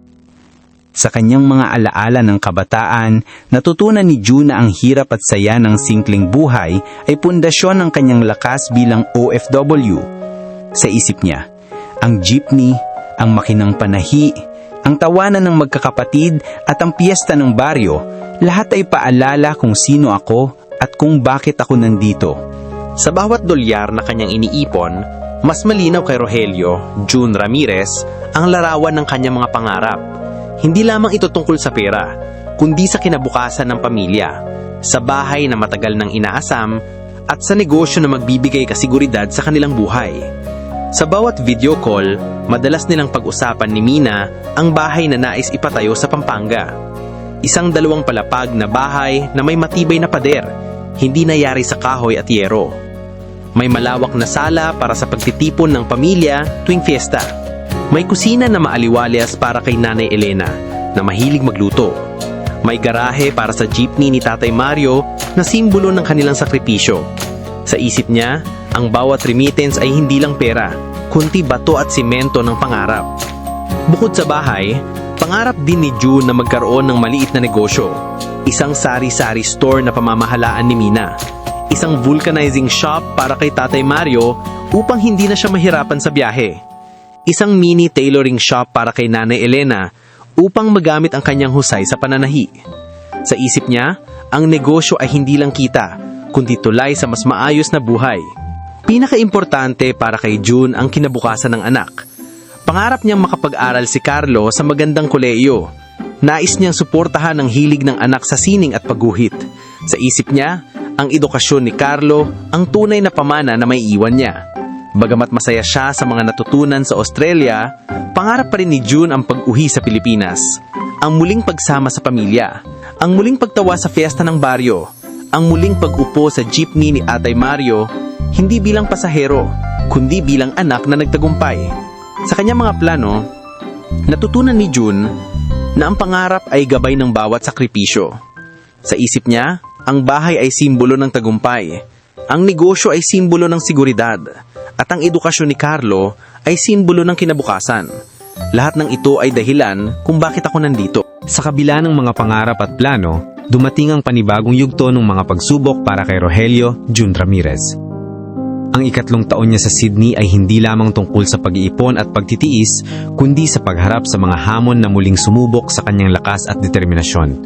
Sa kanyang mga alaala ng kabataan, natutunan ni June na ang hirap at saya ng simpleng buhay ay pundasyon ng kanyang lakas bilang OFW. Sa isip niya, ang jeepney, ang makinang panahi, ang tawanan ng magkakapatid at ang piyesta ng baryo, lahat ay paalala kung sino ako at kung bakit ako nandito. Sa bawat dolyar na kanyang iniipon, mas malinaw kay Rogelio June Ramirez ang larawan ng kanyang mga pangarap. Hindi lamang ito tungkol sa pera, kundi sa kinabukasan ng pamilya, sa bahay na matagal nang inaasam, at sa negosyo na magbibigay kasiguridad sa kanilang buhay. Sa bawat video call, madalas nilang pag-usapan ni Mina ang bahay na nais ipatayo sa Pampanga. Isang 2 palapag na bahay na may matibay na pader, hindi nayari sa kahoy at yero. May malawak na sala para sa pagtitipon ng pamilya tuwing fiesta. May kusina na maaliwalas para kay Nanay Elena na mahilig magluto. May garahe para sa jeepney ni Tatay Mario na simbolo ng kanilang sakripisyo. Sa isip niya, ang bawat remittance ay hindi lang pera, kundi bato at simento ng pangarap. Bukod sa bahay, pangarap din ni June na magkaroon ng maliit na negosyo. Isang sari-sari store na pamamahalaan ni Mina. Isang vulcanizing shop para kay Tatay Mario upang hindi na siya mahirapan sa biyahe. Isang mini tailoring shop para kay Nanay Elena upang magamit ang kanyang husay sa pananahi. Sa isip niya, ang negosyo ay hindi lang kita, kundi tulay sa mas maayos na buhay. Pinaka-importante para kay June ang kinabukasan ng anak. Pangarap niyang makapag-aral si Carlo sa magandang kolehiyo. Nais niyang suportahan ang hilig ng anak sa sining at pagguhit. Sa isip niya, ang edukasyon ni Carlo ang tunay na pamana na may iwan niya. Bagamat masaya siya sa mga natutunan sa Australia, pangarap pa rin ni June ang pag-uwi sa Pilipinas. Ang muling pagsama sa pamilya, ang muling pagtawa sa fiesta ng baryo, ang muling pag-upo sa jeepney ni Atay Mario, hindi bilang pasahero, kundi bilang anak na nagtagumpay. Sa kanyang mga plano, natutunan ni June na ang pangarap ay gabay ng bawat sakripisyo. Sa isip niya, ang bahay ay simbolo ng tagumpay, ang negosyo ay simbolo ng seguridad, at ang edukasyon ni Carlo ay simbolo ng kinabukasan. Lahat ng ito ay dahilan kung bakit ako nandito. Sa kabila ng mga pangarap at plano, dumating ang panibagong yugto ng mga pagsubok para kay Rogelio June Ramirez. Ang 3 taon niya sa Sydney ay hindi lamang tungkol sa pag-iipon at pagtitiis, kundi sa pagharap sa mga hamon na muling sumubok sa kanyang lakas at determinasyon.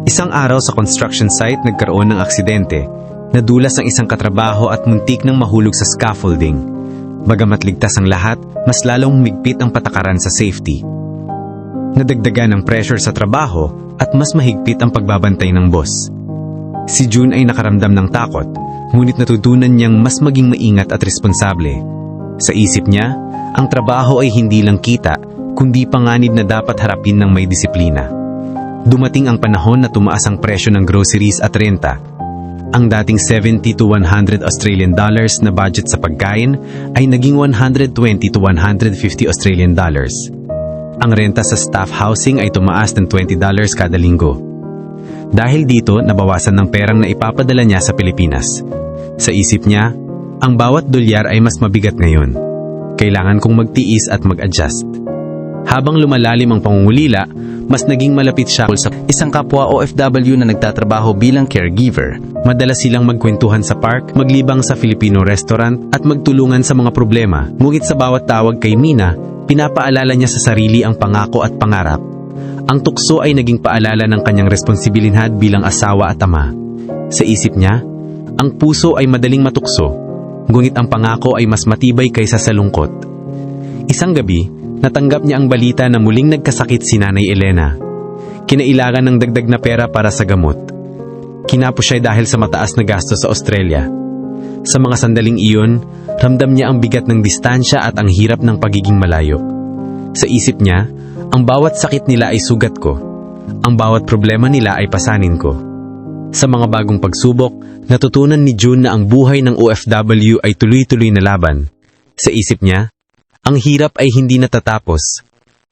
Isang araw sa construction site nagkaroon ng aksidente. Nadulas ang isang katrabaho at muntik nang mahulog sa scaffolding. Bagamat ligtas ang lahat, mas lalong humigpit ang patakaran sa safety. Nadagdagan ang pressure sa trabaho at mas mahigpit ang pagbabantay ng boss. Si June ay nakaramdam ng takot, ngunit natutunan niyang mas maging maingat at responsable. Sa isip niya, ang trabaho ay hindi lang kita, kundi panganib na dapat harapin ng may disiplina. Dumating ang panahon na tumaas ang presyo ng groceries at renta. Ang dating 70 to 100 Australian dollars na budget sa pagkain ay naging 120 to 150 Australian dollars. Ang renta sa staff housing ay tumaas ng $20 kada linggo. Dahil dito, nabawasan ng perang na ipapadala niya sa Pilipinas. Sa isip niya, ang bawat dolyar ay mas mabigat ngayon. Kailangan kong magtiis at mag-adjust. Habang lumalalim ang pangungulila, mas naging malapit siya sa isang kapwa OFW na nagtatrabaho bilang caregiver. Madalas silang magkwentuhan sa park, maglibang sa Filipino restaurant at magtulungan sa mga problema. Ngunit sa bawat tawag kay Mina, pinapaalala niya sa sarili ang pangako at pangarap. Ang tukso ay naging paalala ng kanyang responsibilidad bilang asawa at ama. Sa isip niya, ang puso ay madaling matukso, ngunit ang pangako ay mas matibay kaysa sa lungkot. Isang gabi, natanggap niya ang balita na muling nagkasakit si Nanay Elena. Kinailangan ng dagdag na pera para sa gamot. Kinapos siya dahil sa mataas na gasto sa Australia. Sa mga sandaling iyon, ramdam niya ang bigat ng distansya at ang hirap ng pagiging malayo. Sa isip niya, ang bawat sakit nila ay sugat ko. Ang bawat problema nila ay pasanin ko. Sa mga bagong pagsubok, natutunan ni June na ang buhay ng OFW ay tuloy-tuloy na laban. Sa isip niya, ang hirap ay hindi natatapos,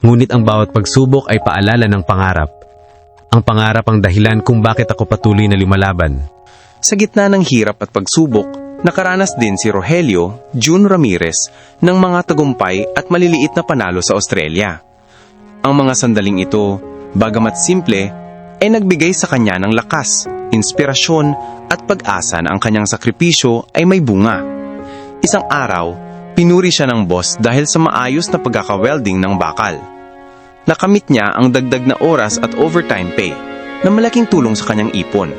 ngunit ang bawat pagsubok ay paalala ng pangarap. Ang pangarap ang dahilan kung bakit ako patuloy na lumalaban. Sa gitna ng hirap at pagsubok, nakaranas din si Rogelio June Ramirez ng mga tagumpay at maliliit na panalo sa Australia. Ang mga sandaling ito, bagamat simple, ay nagbigay sa kanya ng lakas, inspirasyon at pag-asa na ang kanyang sakripisyo ay may bunga. Isang araw, pinuri siya ng boss dahil sa maayos na pagkaka-welding ng bakal. Nakamit niya ang dagdag na oras at overtime pay na malaking tulong sa kanyang ipon.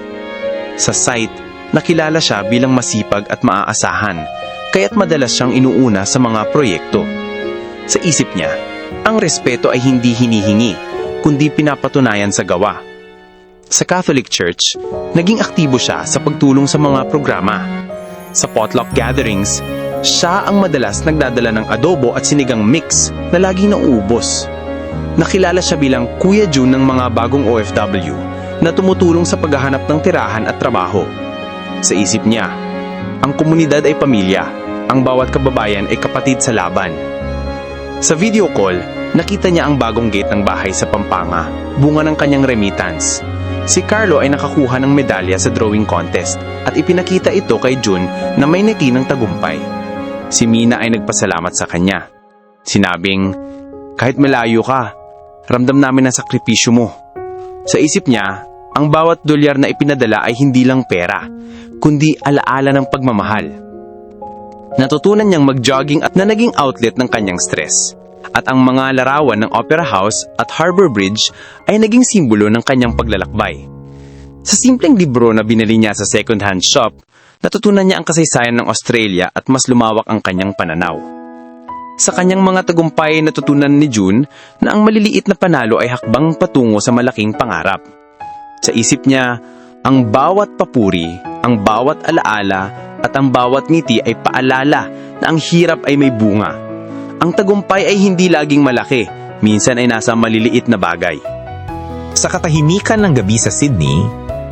Sa site, nakilala siya bilang masipag at maaasahan, kaya't madalas siyang inuuna sa mga proyekto. Sa isip niya, ang respeto ay hindi hinihingi, kundi pinapatunayan sa gawa. Sa Catholic Church, naging aktibo siya sa pagtulong sa mga programa. Sa potluck gatherings, siya ang madalas nagdadala ng adobo at sinigang mix na laging nauubos. nakilala siya bilang Kuya June ng mga bagong OFW na tumutulong sa paghahanap ng tirahan at trabaho. Sa isip niya, ang komunidad ay pamilya, ang bawat kababayan ay kapatid sa laban. Sa video call, nakita niya ang bagong gate ng bahay sa Pampanga, bunga ng kanyang remittance. Si Carlo ay nakakuha ng medalya sa drawing contest at ipinakita ito kay June na may ngiti ng tagumpay. Si Mina ay nagpasalamat sa kanya. Sinabing, kahit malayo ka, ramdam namin ang sakripisyo mo. Sa isip niya, ang bawat dolyar na ipinadala ay hindi lang pera, kundi alaala ng pagmamahal. Natutunan niyang mag-jogging at na naging outlet ng kanyang stress. At ang mga larawan ng Opera House at Harbor Bridge ay naging simbolo ng kanyang paglalakbay. Sa simpleng libro na binili niya sa second-hand shop, natutunan niya ang kasaysayan ng Australia at mas lumawak ang kanyang pananaw. Sa kanyang mga tagumpay, natutunan ni June na ang maliliit na panalo ay hakbang patungo sa malaking pangarap. Sa isip niya, ang bawat papuri, ang bawat alaala at ang bawat ngiti ay paalala na ang hirap ay may bunga. Ang tagumpay ay hindi laging malaki, minsan ay nasa maliliit na bagay. Sa katahimikan ng gabi sa Sydney,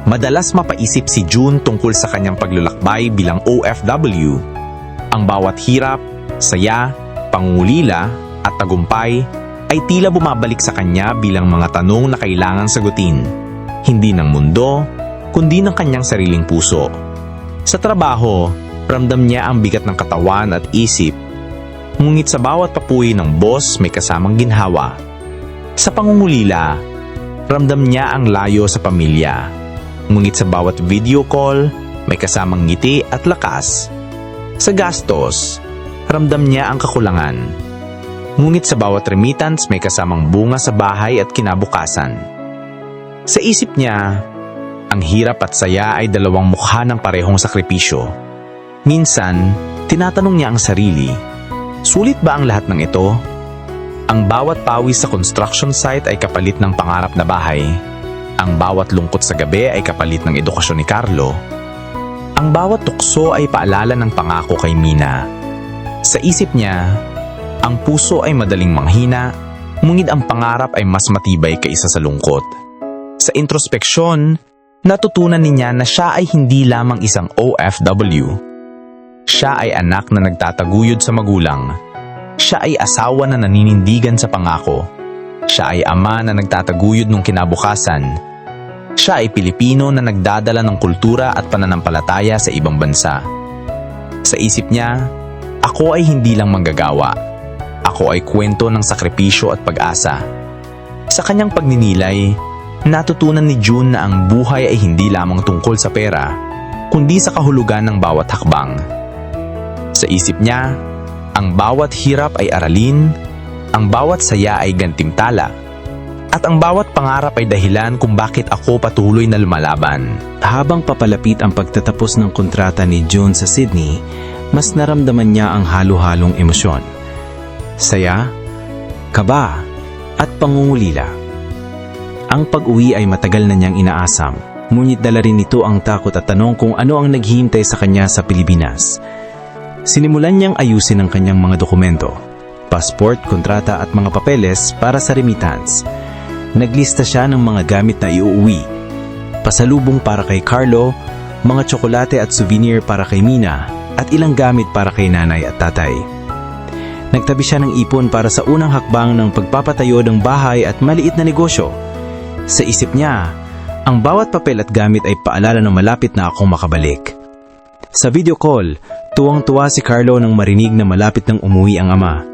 madalas mapaisip si June tungkol sa kanyang paglalakbay bilang OFW. Ang bawat hirap, saya, pangungulila at tagumpay ay tila bumabalik sa kanya bilang mga tanong na kailangan sagutin. Hindi ng mundo, kundi ng kanyang sariling puso. Sa trabaho, ramdam niya ang bigat ng katawan at isip. Ngunit sa bawat papuwi ng boss may kasamang ginhawa. Sa pangungulila, ramdam niya ang layo sa pamilya. Ngunit sa bawat video call, may kasamang ngiti at lakas. Sa gastos, ramdam niya ang kakulangan. Ngunit sa bawat remittance may kasamang bunga sa bahay at kinabukasan. Sa isip niya, ang hirap at saya ay dalawang mukha ng parehong sakripisyo. Minsan, tinatanong niya ang sarili, sulit ba ang lahat ng ito? Ang bawat pawis sa construction site ay kapalit ng pangarap na bahay. Ang bawat lungkot sa gabi ay kapalit ng edukasyon ni Carlo. Ang bawat tukso ay paalala ng pangako kay Mina. Sa isip niya, ang puso ay madaling manghina, ngunit ang pangarap ay mas matibay kaysa sa lungkot. Sa introspeksyon, natutunan niya na siya ay hindi lamang isang OFW. Siya ay anak na nagtataguyod sa magulang. Siya ay asawa na naninindigan sa pangako. Siya ay ama na nagtataguyod ng kinabukasan. Siya ay Pilipino na nagdadala ng kultura at pananampalataya sa ibang bansa. Sa isip niya, ako ay hindi lang manggagawa. Ako ay kwento ng sakripisyo at pag-asa. Sa kanyang pagninilay, natutunan ni June na ang buhay ay hindi lamang tungkol sa pera, kundi sa kahulugan ng bawat hakbang. Sa isip niya, ang bawat hirap ay aralin, ang bawat saya ay gantimpala, at ang bawat pangarap ay dahilan kung bakit ako patuloy na lumalaban. Habang papalapit ang pagtatapos ng kontrata ni June sa Sydney, mas naramdaman niya ang halo-halong emosyon. Saya, kaba, at pangungulila. Ang pag-uwi ay matagal na niyang inaasam, ngunit dala rin nito ang takot at tanong kung ano ang naghihintay sa kanya sa Pilipinas. Sinimulan niyang ayusin ang kanyang mga dokumento, passport, kontrata at mga papeles para sa remittance. Naglista siya ng mga gamit na iuuwi, pasalubong para kay Carlo, mga tsokolate at souvenir para kay Mina, at ilang gamit para kay nanay at tatay. Nagtabi siya ng ipon para sa unang hakbang ng pagpapatayo ng bahay at maliit na negosyo. Sa isip niya, ang bawat papel at gamit ay paalala na malapit na akong makabalik. Sa video call, tuwang-tuwa si Carlo nang marinig na malapit nang umuwi ang ama.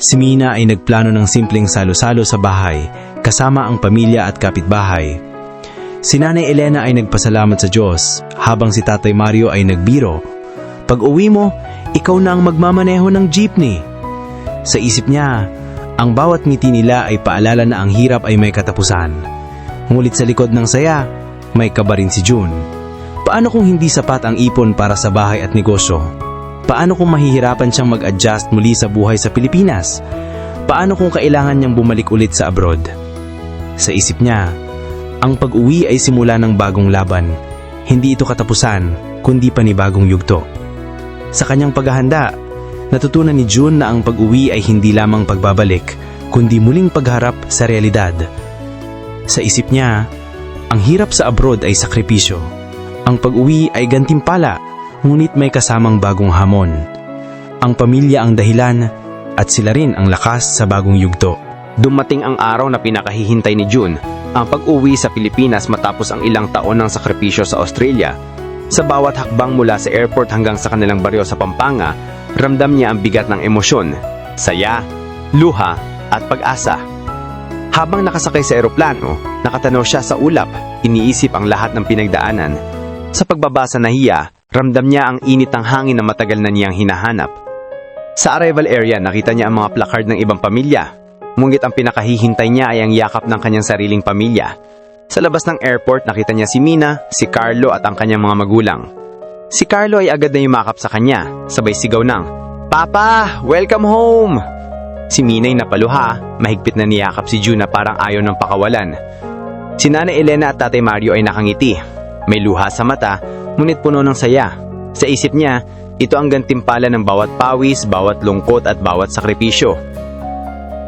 Si Mina ay nagplano ng simpleng salo-salo sa bahay, kasama ang pamilya at kapitbahay. Si Nanay Elena ay nagpasalamat sa Diyos, habang si Tatay Mario ay nagbiro. Pag uwi mo, ikaw na ang magmamaneho ng jeepney. Sa isip niya, ang bawat ngiti nila ay paalala na ang hirap ay may katapusan. Ngunit sa likod ng saya, may kaba rin si June. Paano kung hindi sapat ang ipon para sa bahay at negosyo? Paano kung mahihirapan siyang mag-adjust muli sa buhay sa Pilipinas? Paano kung kailangan niyang bumalik ulit sa abroad? Sa isip niya, ang pag-uwi ay simula ng bagong laban. Hindi ito katapusan, kundi panibagong yugto. Sa kanyang paghahanda, natutunan ni June na ang pag-uwi ay hindi lamang pagbabalik, kundi muling pagharap sa realidad. Sa isip niya, ang hirap sa abroad ay sakripisyo. Ang pag-uwi ay gantimpala, ngunit may kasamang bagong hamon. Ang pamilya ang dahilan at sila rin ang lakas sa bagong yugto. Dumating ang araw na pinakahihintay ni June, ang pag-uwi sa Pilipinas matapos ang ilang taon ng sakripisyo sa Australia. Sa bawat hakbang mula sa airport hanggang sa kanilang baryo sa Pampanga, ramdam niya ang bigat ng emosyon, saya, luha at pag-asa. Habang nakasakay sa eroplano, nakatanaw siya sa ulap, iniisip ang lahat ng pinagdaanan. Sa pagbabasa na hiya, ramdam niya ang init ng hangin na matagal na niyang hinahanap. Sa arrival area, nakita niya ang mga placard ng ibang pamilya. Ngunit ang pinakahihintay niya ay ang yakap ng kanyang sariling pamilya. Sa labas ng airport, nakita niya si Mina, si Carlo at ang kanyang mga magulang. Si Carlo ay agad na yumakap sa kanya, sabay sigaw ng, "Papa, welcome home!" Si Mina ay napaluha, mahigpit na niyakap si June na parang ayaw ng pakawalan. Si Nanay Elena at Tatay Mario ay nakangiti. May luha sa mata, ngunit puno ng saya. Sa isip niya, ito ang gantimpala ng bawat pawis, bawat lungkot at bawat sakripisyo.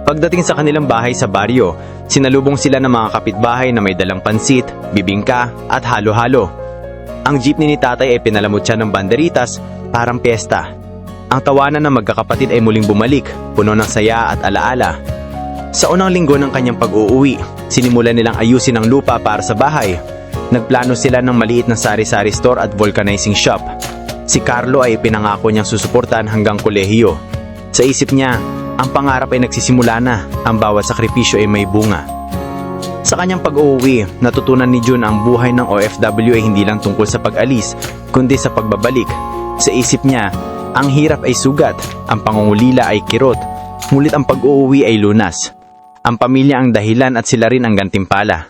Pagdating sa kanilang bahay sa baryo, sinalubong sila ng mga kapitbahay na may dalang pansit, bibingka at halo-halo. Ang jeepney ni tatay ay pinalamot siya ng banderitas, parang piyesta. Ang tawanan ng magkakapatid ay muling bumalik, puno ng saya at alaala. Sa unang linggo ng kanyang pag-uuwi, sinimulan nilang ayusin ang lupa para sa bahay. Nagplano sila ng maliit na sari-sari store at vulcanizing shop. Si Carlo ay pinangako niyang susuportahan hanggang kolehiyo. Sa isip niya, ang pangarap ay nagsisimula na, ang bawat sakripisyo ay may bunga. Sa kanyang pag-uuwi, natutunan ni June ang buhay ng OFW ay hindi lang tungkol sa pag-alis, kundi sa pagbabalik. Sa isip niya, ang hirap ay sugat, ang pangungulila ay kirot, ngunit ang pag-uuwi ay lunas. Ang pamilya ang dahilan at sila rin ang gantimpala.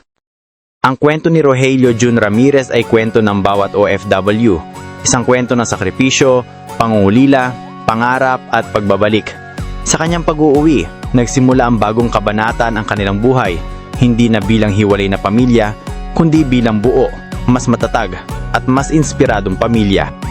Ang kwento ni Rogelio June Ramirez ay kwento ng bawat OFW, isang kwento ng sakripisyo, pangungulila, pangarap at pagbabalik. Sa kanyang pag-uuwi, nagsimula ang bagong kabanata ng kanilang buhay, hindi na bilang hiwalay na pamilya, kundi bilang buo, mas matatag at mas inspiradong pamilya.